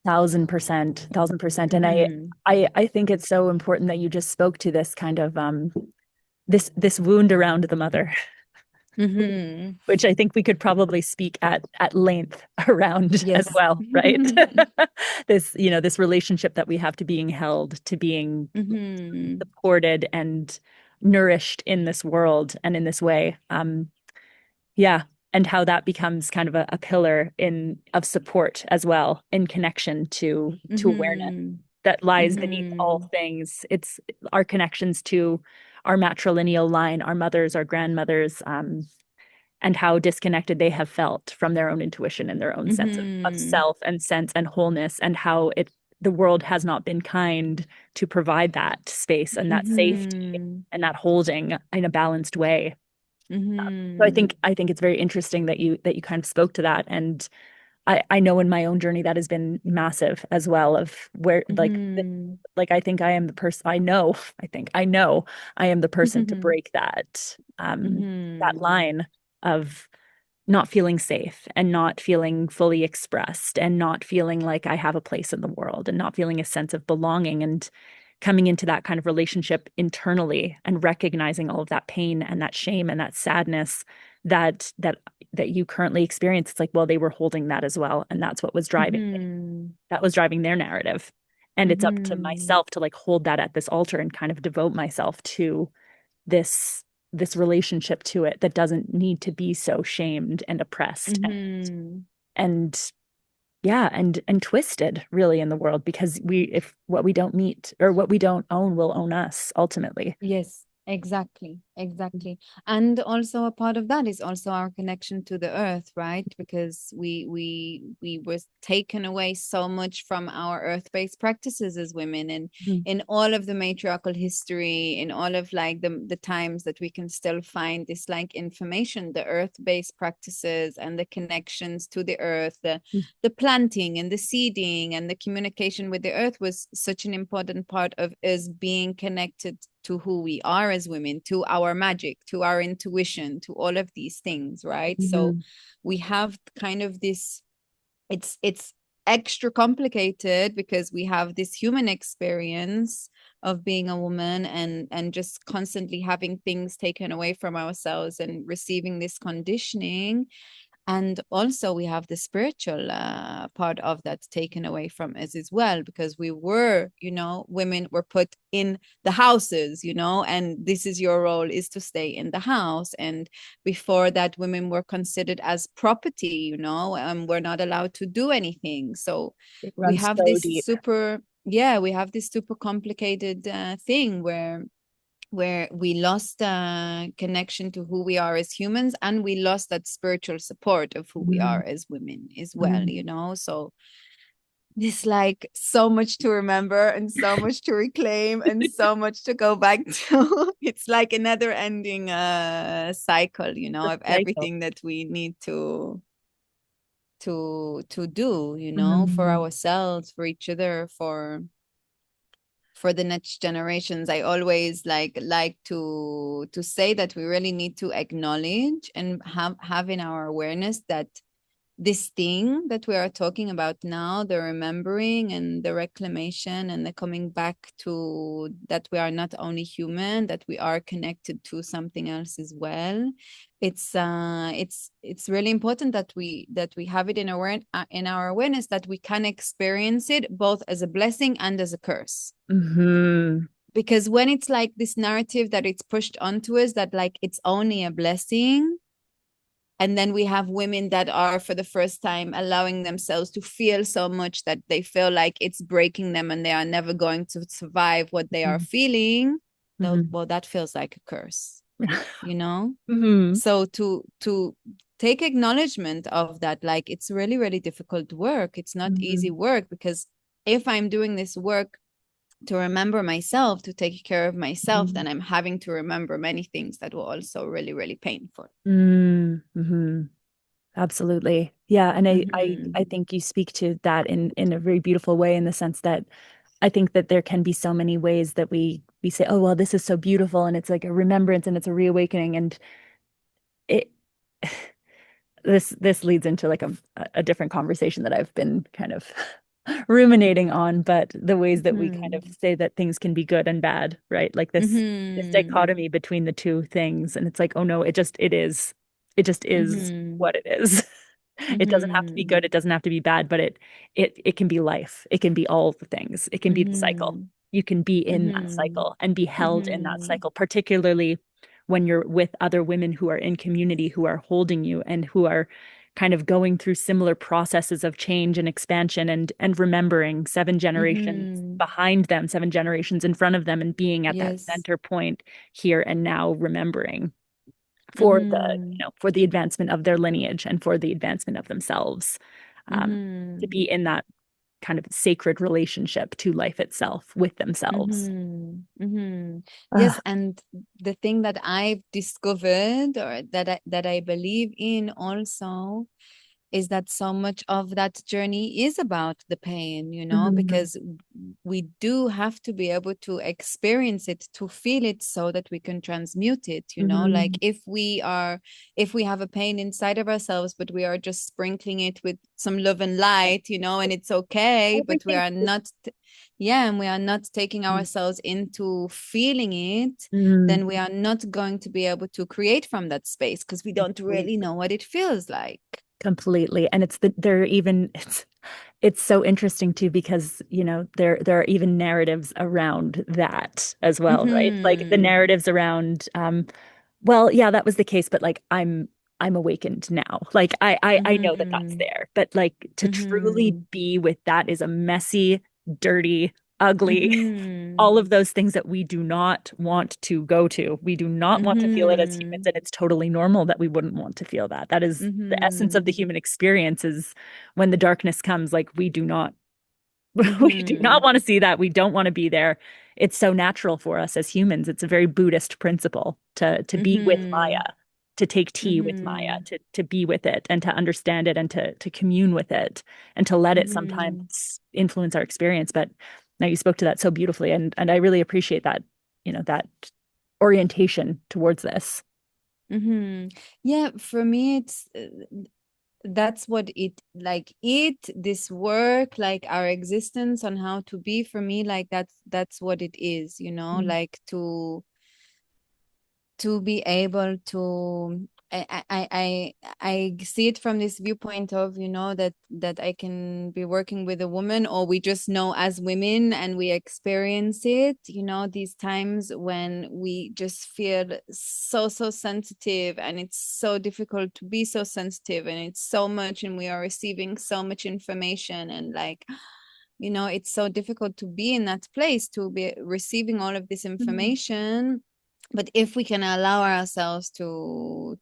1,000%. And I think it's so important that you just spoke to this kind of this wound around the mother. Which I think we could probably speak at length around as well, right? this relationship that we have to being held, to being supported and nourished in this world and in this way. And how that becomes kind of a pillar of support as well, in connection to awareness that lies beneath all things. It's our connections to our matrilineal line, our mothers, our grandmothers, and how disconnected they have felt from their own intuition and their own sense of self and sense and wholeness, and how the world has not been kind to provide that space and that safety and that holding in a balanced way. So I think it's very interesting that you kind of spoke to that. And I know in my own journey that has been massive as well, of where like I think I am the person. I know I am the person to break that that line of not feeling safe and not feeling fully expressed and not feeling like I have a place in the world and not feeling a sense of belonging, and coming into that kind of relationship internally and recognizing all of that pain and that shame and that sadness that you currently experience. It's like, well, they were holding that as well, and that's what was driving their narrative. And it's up to myself to like hold that at this altar and kind of devote myself to this relationship to it that doesn't need to be so shamed and oppressed and twisted really in the world, because if what we don't meet or what we don't own will own us ultimately. Yes, exactly. And also a part of that is also our connection to the earth, right? Because we were taken away so much from our earth-based practices as women, and in all of the matriarchal history, in all of like the times that we can still find this like information, the earth-based practices and the connections to the earth, the planting and the seeding and the communication with the earth was such an important part of us being connected to who we are as women, to our magic, to our intuition, to all of these things, right? So we have kind of this, it's extra complicated because we have this human experience of being a woman and just constantly having things taken away from ourselves and receiving this conditioning. And also we have the spiritual part of that taken away from us as well, because we were, women were put in the houses, and this is your role, is to stay in the house. And before that, women were considered as property, and we're not allowed to do anything. So we have this deep. yeah, we have this super complicated thing where we lost connection to who we are as humans, and we lost that spiritual support of who we are Mm, as women as well, mm, you know. So there's like so much to remember and so much to reclaim and so much to go back to. It's like a never ending cycle, you know, the of cycle. everything that we need to do, you know, for Mm, ourselves, for each other, for the next generations. I always like to say that we really need to acknowledge and have in our awareness that this thing that we are talking about now, the remembering and the reclamation and the coming back to that we are not only human, that we are connected to something else as well. It's really important that we have it in our awareness, that we can experience it both as a blessing and as a curse. mm-hmm. Because when it's like this narrative that it's pushed onto us that like it's only a blessing, and then we have women that are for the first time allowing themselves to feel so much that they feel like it's breaking them and they are never going to survive what they are feeling. Mm-hmm. Well, that feels like a curse, you know. Mm-hmm. So to take acknowledgement of that, like it's really really difficult work. It's not easy Mm-hmm. work, because if I'm doing this work to remember myself, to take care of myself, then I'm having to remember many things that were also really really painful. Mm-hmm. Absolutely. Yeah. And I Mm-hmm. think you speak to that in a very beautiful way, in the sense that I think that there can be so many ways that we say, oh, well, this is so beautiful, and it's like a remembrance and it's a reawakening. And it this leads into like a different conversation that I've been kind of ruminating on, but the ways that we kind of Mm-hmm. say that things can be good and bad, right? Like this Mm-hmm. dichotomy between the two things. And it's like, oh no, it just is Mm-hmm. what it is. It doesn't have to be Mm-hmm. good, it doesn't have to be bad, but it can be life. It can be all the things. It can be the cycle. Mm-hmm. You can be in that Mm-hmm. cycle and be held in that Mm-hmm. cycle, particularly when you're with other women who are in community, who are holding you and who are kind of going through similar processes of change and expansion, and remembering 7 generations Mm-hmm. behind them, 7 generations in front of them, and being at that Yes. center point here and now, remembering for the, Mm-hmm. for the advancement of their lineage and for the advancement of themselves, to Mm-hmm. be in that kind of sacred relationship to life itself with themselves. Mm-hmm. Mm-hmm. Yes, Ah, and the thing that I've discovered, or that I believe in also, is that so much of that journey is about the pain, you know, mhm, because we do have to be able to experience it, to feel it, so that we can transmute it, you know. Like mhm. if we have a pain inside of ourselves, but we are just sprinkling it with some love and light, you know, and it's okay, but we Everything. are not yeah, and we are not taking ourselves into feeling it, Mm, then we are not going to be able to create from that space, because we don't really know what it feels like. completely. And they're even, it's so interesting too, because there are even narratives around that as well, right? Like the Mm-hmm. narratives around, well, yeah, that was the case, but like I'm awakened now. Like I know that that's Mm-hmm. there, but like to truly Mm-hmm. be with that is a messy, dirty, ugly, Mm-hmm. all of those things that we do not want to go to. We do not want to feel it as humans, Mm-hmm. and it's totally normal that we wouldn't want to feel that. That is the essence of Mm-hmm. the human experience, is when the darkness comes, like we do not we do Mm-hmm. not want to see that. We don't want to be there. It's so natural for us as humans. It's a very Buddhist principle to be with Mm-hmm. Maya, to take tea with Maya, Mm-hmm. to be with it and to understand it and to commune with it and to let it Mm-hmm. sometimes influence our experience. But now you spoke to that so beautifully, and I really appreciate that, that orientation towards this. Mm-hmm. Yeah, for me, it's that's what it like it this work, like our existence on how to be, for me, like that's what it is, you know, Mm. like to be able to I see it from this viewpoint of, you know, that I can be working with a woman, or we just know as women and we experience it, you know, these times when we just feel so sensitive, and it's so difficult to be so sensitive, and it's so much, and we are receiving so much information, and like You know, it's so difficult to be in that place, to be receiving all of this information. But if we can allow ourselves to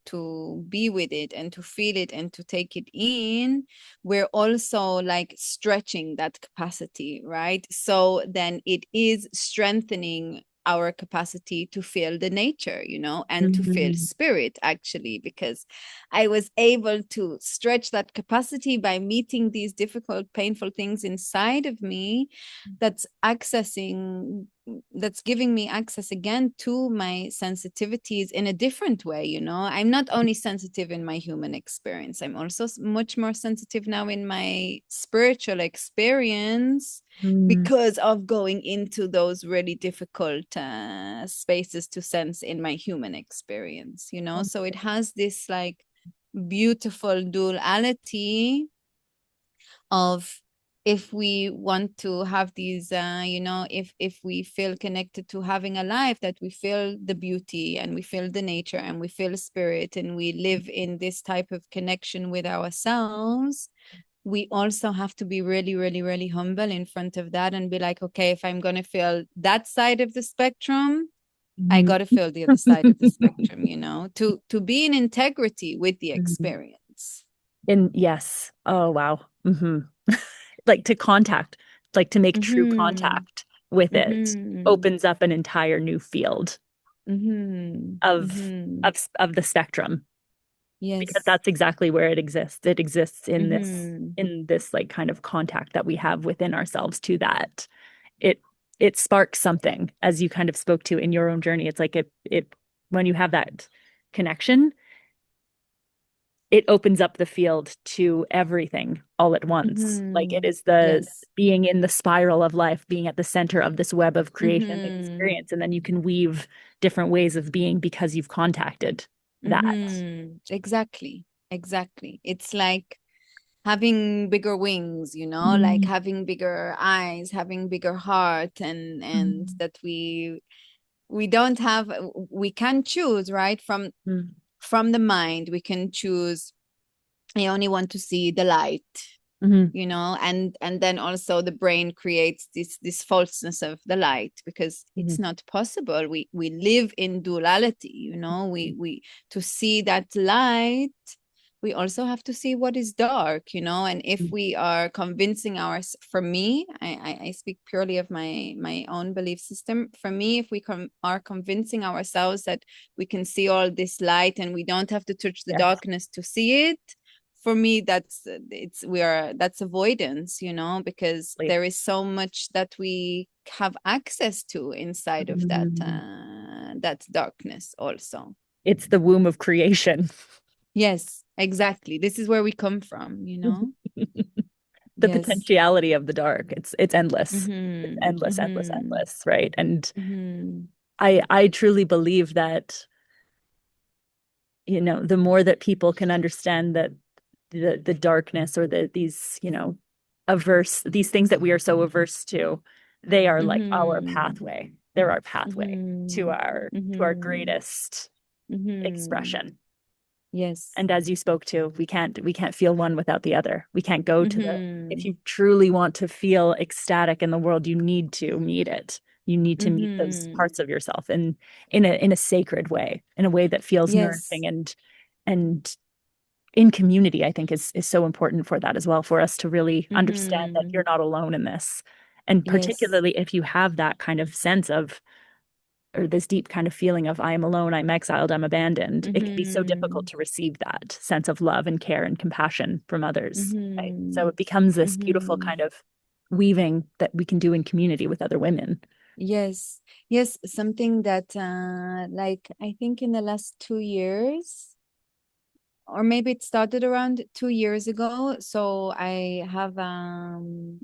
be with it and to feel it and to take it in, we're also like stretching that capacity, right? So then it is strengthening our capacity to feel the nature, you know, and to feel spirit, actually, because I was able to stretch that capacity by meeting these difficult, painful things inside of me, that's accessing, that's giving me access again to my sensitivities in a different way. You know, I'm not only sensitive in my human experience, I'm also much more sensitive now in my spiritual experience, because of going into those really difficult spaces to sense in my human experience, you know. So it has this like beautiful duality of, if we want to have these you know, if we feel connected to having a life, that we feel the beauty and we feel the nature and we feel spirit and we live in this type of connection with ourselves, we also have to be really, really, really humble in front of that and be like, okay, if I'm going to feel that side of the spectrum, I got to feel the other side of the spectrum, you know, to be in integrity with the experience. And yes. Oh, wow. Like to contact, like to make true contact with it opens up an entire new field of the spectrum, because Yes. that's exactly where it exists. It exists in this like kind of contact that we have within ourselves, to that it it sparks something, as you kind of spoke to in your own journey. It's like it when you have that connection, it opens up the field to everything all at once. Like it is the Yes. being in the spiral of life, being at the center of this web of creation experience. And then you can weave different ways of being because you've contacted that. Exactly. Exactly. It's like having bigger wings, you know, like having bigger eyes, having bigger heart, and that we don't have, we can choose, right? From the mind, we can choose, I only want to see the light, you know, and then also the brain creates this falseness of the light, because it's not possible. We live in duality, you know. We to see that light, we also have to see what is dark, you know. And if we are convincing for me, I speak purely of my own belief system. For me, if we are convincing ourselves that we can see all this light and we don't have to touch the Yes. darkness to see it, for me, that's that's avoidance, you know, because there is so much that we have access to inside of that darkness also. It's the womb of creation. Yes, exactly. This is where we come from, you know. The Yes. potentiality of the dark. It's endless. It's Mm-hmm. endless, endless, Mm-hmm. endless, right? And Mm-hmm. I truly believe that, the more that people can understand that the darkness, or these, averse, these things that we are so averse to, they are like our Mm-hmm. pathway. They're our pathway to Mm-hmm. our Mm-hmm. greatest Mm-hmm. expression. Yes. And as you spoke to, we can't feel one without the other. We can't go to if Mm-hmm. you truly want to feel ecstatic in the world, you need to meet it. You need to meet those Mm-hmm. parts of yourself in a sacred way, in a way that feels Yes. nourishing, and in community, I think is so important for that as well, for us to really understand that Mm-hmm. you're not alone in this. And Yes. particularly if you have that kind of sense of, or this deep kind of feeling of, I am alone, I'm exiled, I'm abandoned, it can be so difficult Mm-hmm. to receive that sense of love and care and compassion from others, right? So Mm-hmm. it becomes this beautiful Mm-hmm. kind of weaving that we can do in community with other women. Yes. Yes. Something that, like, I think in the last 2 years, or maybe it started around 2 years ago. So I have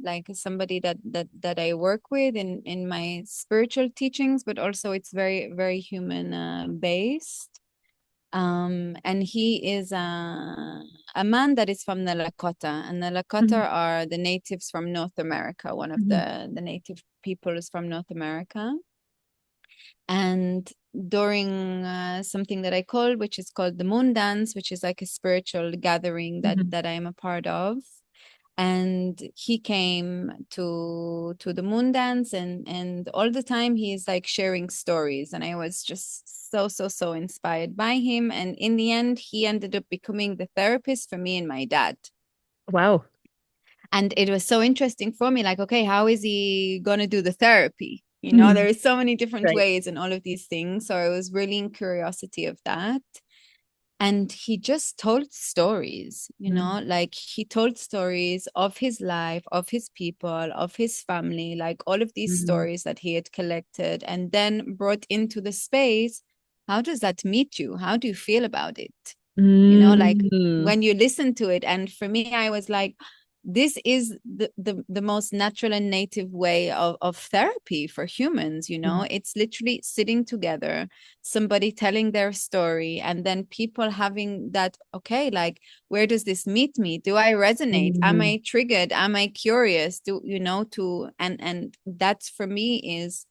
like somebody that I work with in my spiritual teachings, but also it's very, very human based. And he is a man that is from the Lakota, and the Lakota are the natives from North America, one of the native peoples from North America. And during something that I call, which is called the moon dance, which is like a spiritual gathering that I am a part of, And he came to the moon dance, and all the time he's like sharing stories, and I was just so inspired by him. And in the end, he ended up becoming the therapist for me and my dad. Wow. And it was so interesting for me, like, okay, how is he gonna do the therapy? Mhm. There is so many different Right. ways and all of these things. So I was really in curiosity of that. And he just told stories, Mm. like he told stories of his life, of his people, of his family, like all of these Mm. stories that he had collected and then brought into the space. How does that meet you? How do you feel about it? Like Mm. when you listen to it. And for me, I was like, this is the most natural and native way of therapy for humans. Mm. It's literally sitting together, somebody telling their story, and then people having that, okay, like, where does this meet me? Do I resonate? Am Mm. I triggered? Am I curious? And that's for me is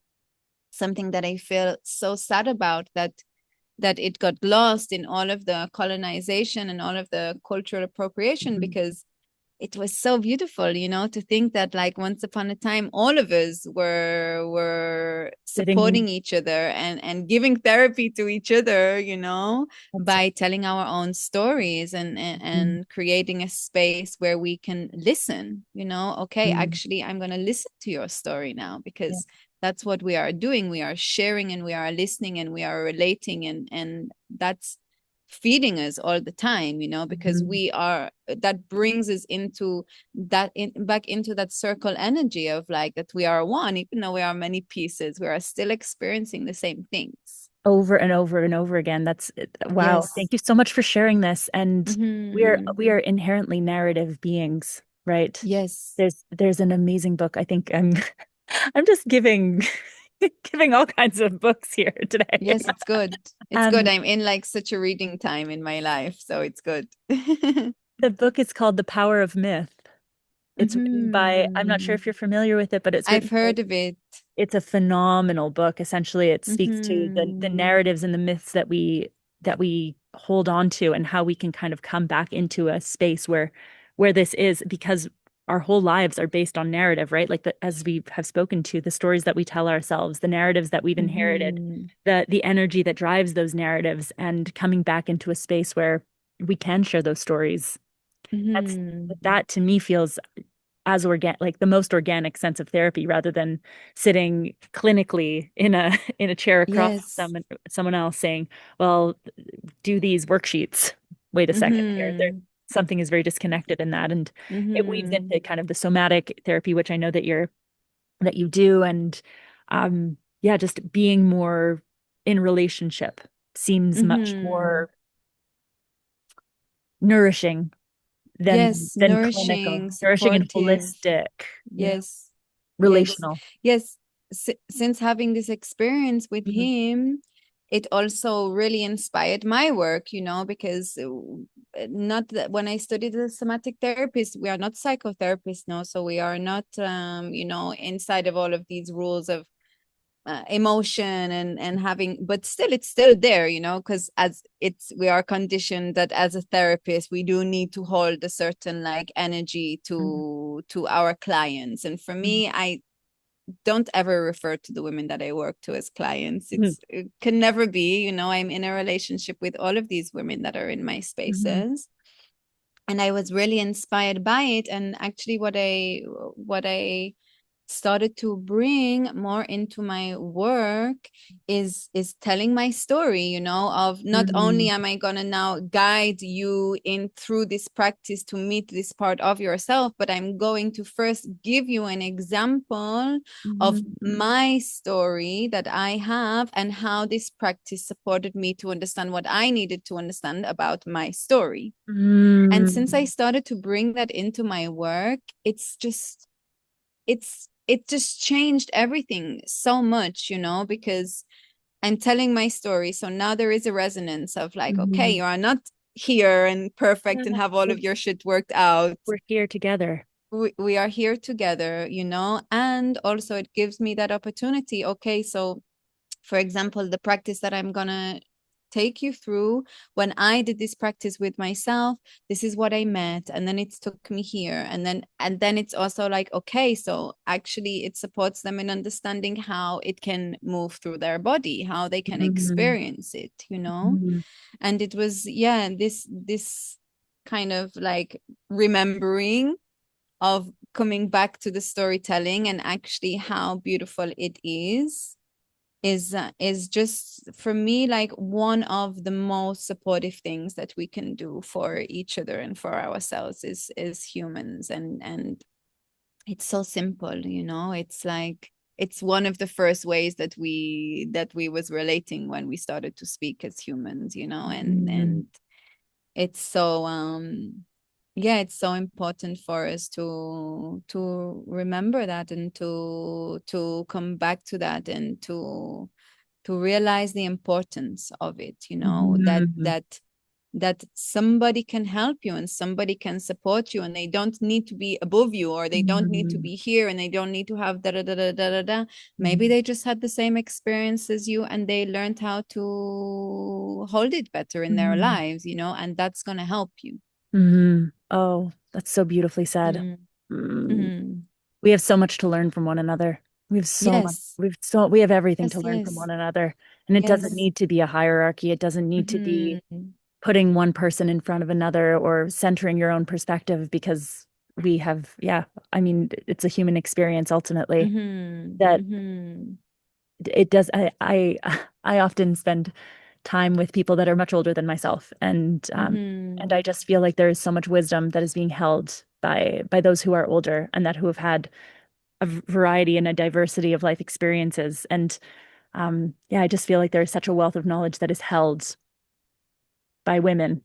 something that I feel so sad about, that it got lost in all of the colonization and all of the cultural appropriation, Mhm. because it was so beautiful, to think that, like, once upon a time all of us were Sitting. supporting each other and giving therapy to each other, That's by telling our own stories mm. and creating a space where we can listen, okay, Mm. actually I'm going to listen to your story now, Yeah. because that's what we are doing. We are sharing and we are listening and we are relating, and that's feeding us all the time, because Mhm. we are, that brings us into that, back into that circle energy of, like, that we are one, even though we are many pieces, we are still experiencing the same things. Over and over and over again. Wow. Yes. Thank you so much for sharing this. And Mm-hmm. we are inherently narrative beings, right? Yes. There's an amazing book. I think I'm I'm just giving giving all kinds of books here today. Yes, it's good. It's good. Um, I'm in like such a reading time in my life, so it's good. the book is called The Power of Myth. It's written by, I'm not sure Mm-hmm. if you're familiar with it, but it's I've written by, heard of it. it's a phenomenal book. Essentially, it speaks to the Mm-hmm. narratives and the myths that we hold on to and how we can kind of come back into a space where this is, because our whole lives are based on narrative, right? Like as we have spoken to, the stories that we tell ourselves, the narratives that we've inherited, Mm-hmm. the energy that drives those narratives, and coming back into a space where we can share those stories. That's Mm-hmm. that to me feels as like the most organic sense of therapy, rather than sitting clinically in a in a chair across Yes. someone else saying, well, do these worksheets. Wait a second here. There Mm-hmm. something is very disconnected in that. And it weaves Mm-hmm. into kind of the somatic therapy, which I know that you do. And yeah, just being more in relationship seems much Mm-hmm. more nourishing Yes, than clinical, nourishing, nourishing and supportive. holistic, yeah, Yes. Yes. relational. Yes. Since having this experience with Mhm. him, it also really inspired my work, because not that when I studied as a somatic therapist, we are not psychotherapists, no. So we are not, inside of all of these rules of emotion and having, but still it's still there, because as it's, we are conditioned that as a therapist we do need to hold a certain, like, energy Mhm. to our clients. And for Mhm. me, I don't ever refer to the women that I work to as clients. Mhm. It can never be, I'm in a relationship with all of these women that are in my Mhm. spaces. And I was really inspired by it. And actually what I started to bring more into my work is telling my story, of not only Mhm. am I gonna now guide you in through this practice to meet this part of yourself, but I'm going to first give you an example of Mhm. my story that I have and how this practice supported me to understand what I needed to understand about my story. And since I Mhm. started to bring that into my work, it just changed everything so much, because I'm telling my story. So now there is a resonance of, like, okay, Mhm. you are not here and perfect and Yeah, have all of your shit worked out. we're here together. We are here together, and also it gives me that opportunity. Okay, so for example, the practice that I'm gonna take you through, when I did this practice with myself, this is what I met, and then it took me here, and then it's also like, okay, so actually it supports them in understanding how it can move through their body, how they can Mhm. experience it, you know. Mhm. And it was, yeah, this kind of like remembering of coming back to the storytelling and actually how beautiful it is just for me like one of the most supportive things that we can do for each other and for ourselves is humans. And it's so simple, you know. It's like it's one of the first ways that we was relating when we started to speak as humans, you know. And Mhm. it's so yeah, it's so important for us to remember that, and to come back to that, and to realize the importance of it, you know, that Mhm. that somebody can help you and somebody can support you, and they don't need to be above you, or they don't need to Mhm. be here, and they don't need to have da da da da da da da. Maybe Mhm. they just had the same experience as you, and they learned how to hold it better in their Mhm. lives, you know, and that's going to help you. Mhm. Oh, that's so beautifully said. Mm. Mm. Mm-hmm. We have so much to learn from one another. We have so much. Yes, We have everything to yes, learn from yes, one another. And it doesn't yes. need to be a hierarchy. It doesn't need to be Mm-hmm. putting one person in front of another or centering your own perspective, because we have, yeah, I mean, it's a human experience ultimately Mm-hmm. that Mm-hmm. it does. I often spend time with people that are much older than myself, and I Mm-hmm. just feel like there is so much wisdom that is being held by those who are older and that who have had a variety and a diversity of life experiences. And yeah, I just feel like there is such a wealth of knowledge that is held by women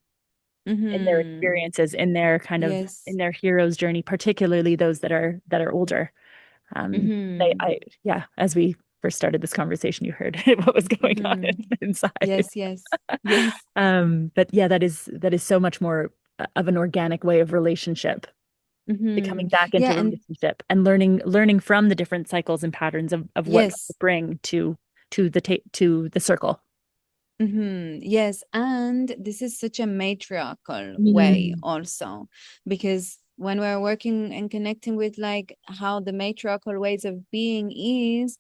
in their Mm-hmm. experiences, in their kind of in Yes. their hero's journey, particularly those that are older. Mm-hmm. Yeah, as we first started this conversation, you heard what was going on Mm-hmm. inside. Yes, yes, yes. But yeah, that is so much more of an organic way of relationship, Mm-hmm. coming back Yeah, into and relationship and learning from the different cycles and patterns of what yes. couples bring to the circle. Mm-hmm. Yes, and this is such a matriarchal way Mm. also, because when we're working and connecting with like how the matriarchal ways of being is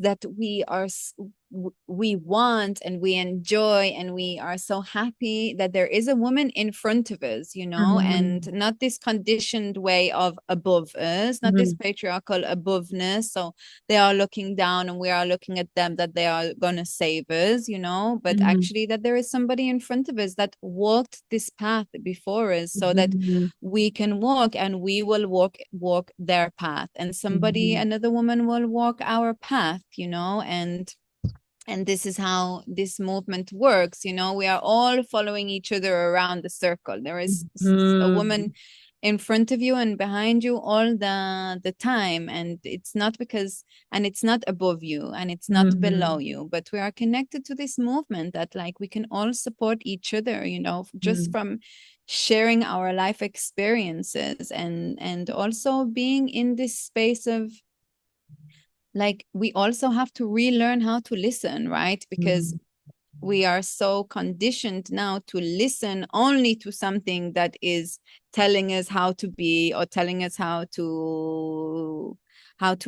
that we want and we enjoy and we are so happy that there is a woman in front of us, you know, and Mhm. not this conditioned way of above us, not this Mhm. patriarchal aboveness. So they are looking down and we are looking at them, that they are going to save us, you know, but Mhm. actually that there is somebody in front of us that walked this path before us, so that Mhm. we can walk, and we will walk their path, and somebody, Mhm. another woman will walk our path, you know. And this is how this movement works, you know. We are all following each other around the circle. There is a woman Mhm. in front of you and behind you all the time, and it's not because, and it's not above you and it's not below Mhm. you, but we are connected to this movement that like we can all support each other, you know, just Mhm. from sharing our life experiences, and also being in this space of like we also have to relearn how to listen, right? Because Mhm. we are so conditioned now to listen only to something that is telling us how to be, or telling us how to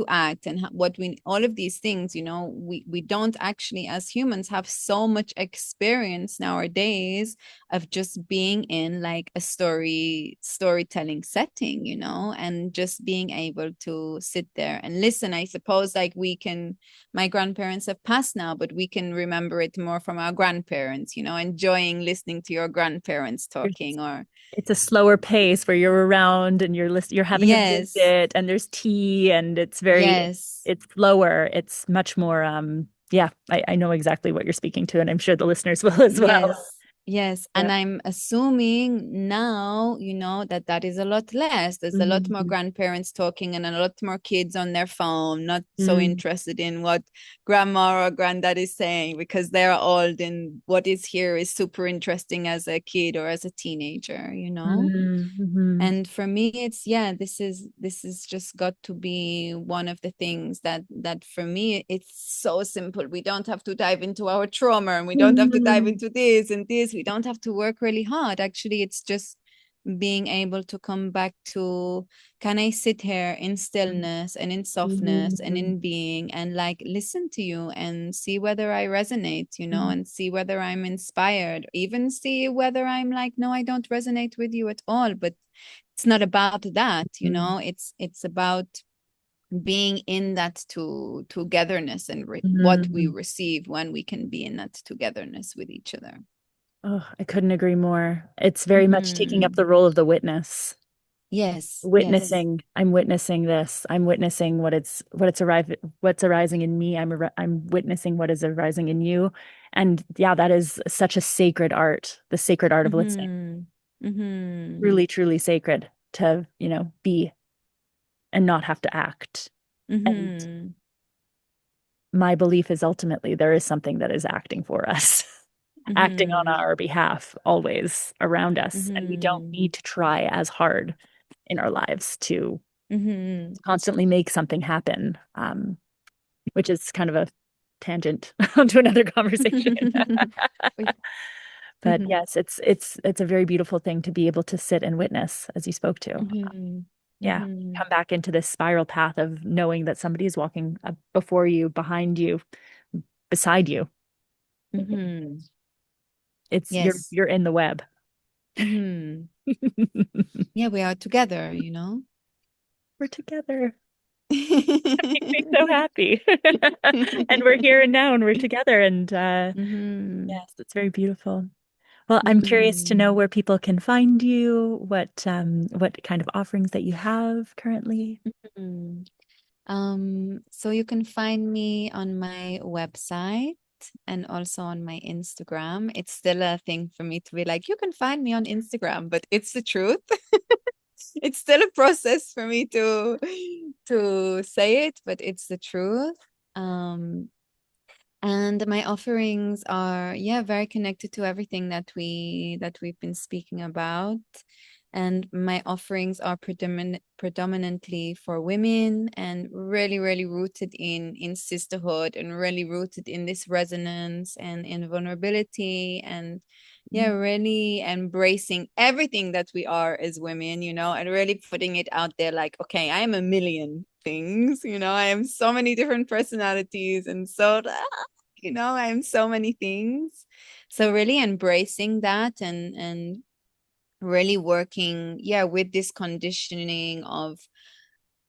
act, and what we, all of these things, you know. We don't actually as humans have so much experience nowadays of just being in like a storytelling setting, you know, and just being able to sit there and listen. I suppose like we can, my grandparents have passed now, but we can remember it more from our grandparents, you know, enjoying listening to your grandparents talking. Or It's a slower pace where you're around and you're having a yes, visit and there's tea and yes, it's slower. It's much more yeah, I know exactly what you're speaking to, and I'm sure the listeners will as well. yes. Yes, Yeah. and I'm assuming now, that is a lot less. There's a lot more Mm, grandparents talking and a lot more kids on their phone, not so mm, interested in what grandma or granddad is saying because they're old and what is here is super interesting as a kid or as a teenager. mhm, And for me, it's this is just got to be one of the things that for me it's so simple. We don't have to dive into our trauma, and we don't have to dive mhm, into this and this. We don't have to work really hard. Actually, it's just being able to come back to, can I sit here in stillness and in softness and mhm, in being and like listen to you and see whether I resonate, mhm, and see whether I'm inspired, even see whether I'm like, no, I don't resonate with you at all. But it's not about that, mhm, it's about being in that togetherness and what we mhm. receive when we can be in that togetherness with each other. Oh, I couldn't agree more. It's very much taking up Mm-hmm. the role of the witness. Yes, yes. I'm witnessing this. I'm witnessing what's arising in me. I'm witnessing what is arising in you. And yeah, that is such a sacred art, the sacred art of listening. Mm-hmm. Mm-hmm. Truly, truly sacred to, be and not have to act. And Mm-hmm. my belief is ultimately there is something that is acting for us, acting on Mm-hmm. our behalf, always around us. And we don't Mm-hmm. need to try as hard in our lives to Mm-hmm. constantly make something happen, which is kind of a tangent onto another conversation. But Mm-hmm. yes, it's a very beautiful thing to be able to sit and witness, as you spoke to. Mm-hmm. Yeah, Mm-hmm. come back into this spiral path of knowing that somebody is walking before you, behind you, beside you. Mm-hmm. It's Yes. you're in the web. Mm-hmm. Yeah, we are together. We're together. Makes me so happy. And we're here and now and we're together and Mm-hmm. yes, it's very beautiful. Well, I'm curious to Mm-hmm. know where people can find you, what kind of offerings that you have currently. Mm-hmm. So you can find me on my website and also on my Instagram. It's still a thing for me to be like, you can find me on Instagram, but it's the truth. It's still a process for me to say it, but it's the truth. Um, and my offerings are, yeah, very connected to everything that we've been speaking about. And my offerings are predominantly for women and really, really rooted in sisterhood and really rooted in this resonance and in vulnerability and yeah, really embracing everything that we are as women, and really putting it out there like, okay, I am a million things, I am so many different personalities and so I am so many things. So really embracing that and really working, yeah, with this conditioning of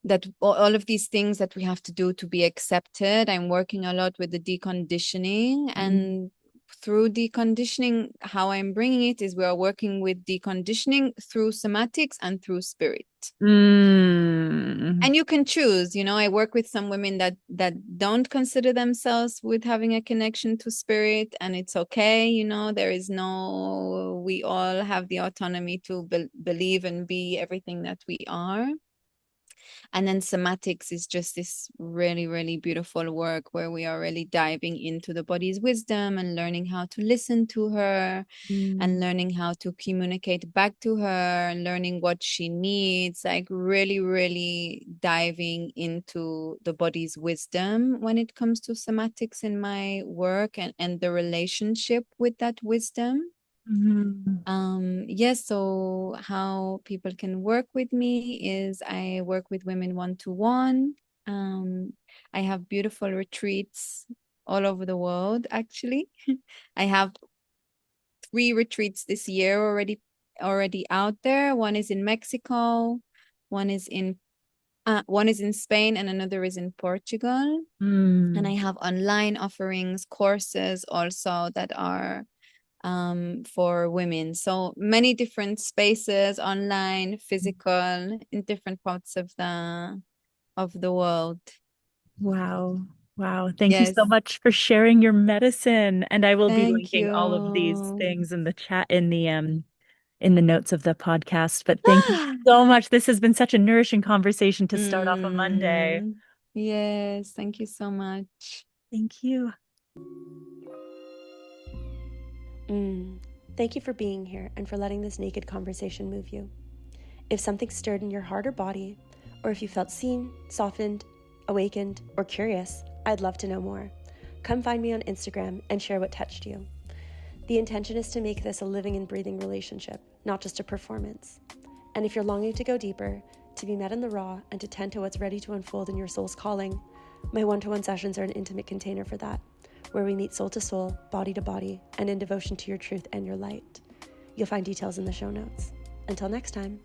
that all of these things that we have to do to be accepted. I'm working a lot with the deconditioning, Mm. and through deconditioning, how I'm bringing it is we are working with deconditioning through somatics and through spirit. Mm. And you can choose, I work with some women that don't consider themselves with having a connection to spirit, and it's okay. There is no, we all have the autonomy to believe and be everything that we are. And then somatics is just this really, really beautiful work where we are really diving into the body's wisdom and learning how to listen to her and Mm. learning how to communicate back to her and learning what she needs, like really, really diving into the body's wisdom when it comes to somatics in my work and the relationship with that wisdom. Mm. Yes, so how people can work with me is I work with women one-to-one. Um, I have beautiful retreats all over the world, actually. I have 3 retreats this year already out there. One is in Mexico, one is in Spain, and another is in Portugal. And I Mm. have online offerings, courses also that are for women. So many different spaces, online, physical, in different parts of the world. Wow. Wow. Thank you so Yes. much for sharing your medicine. And I will be Thank linking all of these you. things in the chat in the notes of the podcast. But thank you so much. This has been such a nourishing conversation to start off a Monday. Yes, thank you so much. Thank you. Thank you for being here and for letting this naked conversation move you. If something stirred in your heart or body, or if you felt seen, softened, awakened, or curious, I'd love to know more. Come find me on Instagram and share what touched you. The intention is to make this a living and breathing relationship, not just a performance. And if you're longing to go deeper, to be met in the raw, and to tend to what's ready to unfold in your soul's calling, my one-to-one sessions are an intimate container for that, where we meet soul to soul, body to body, and in devotion to your truth and your light. You'll find details in the show notes. Until next time.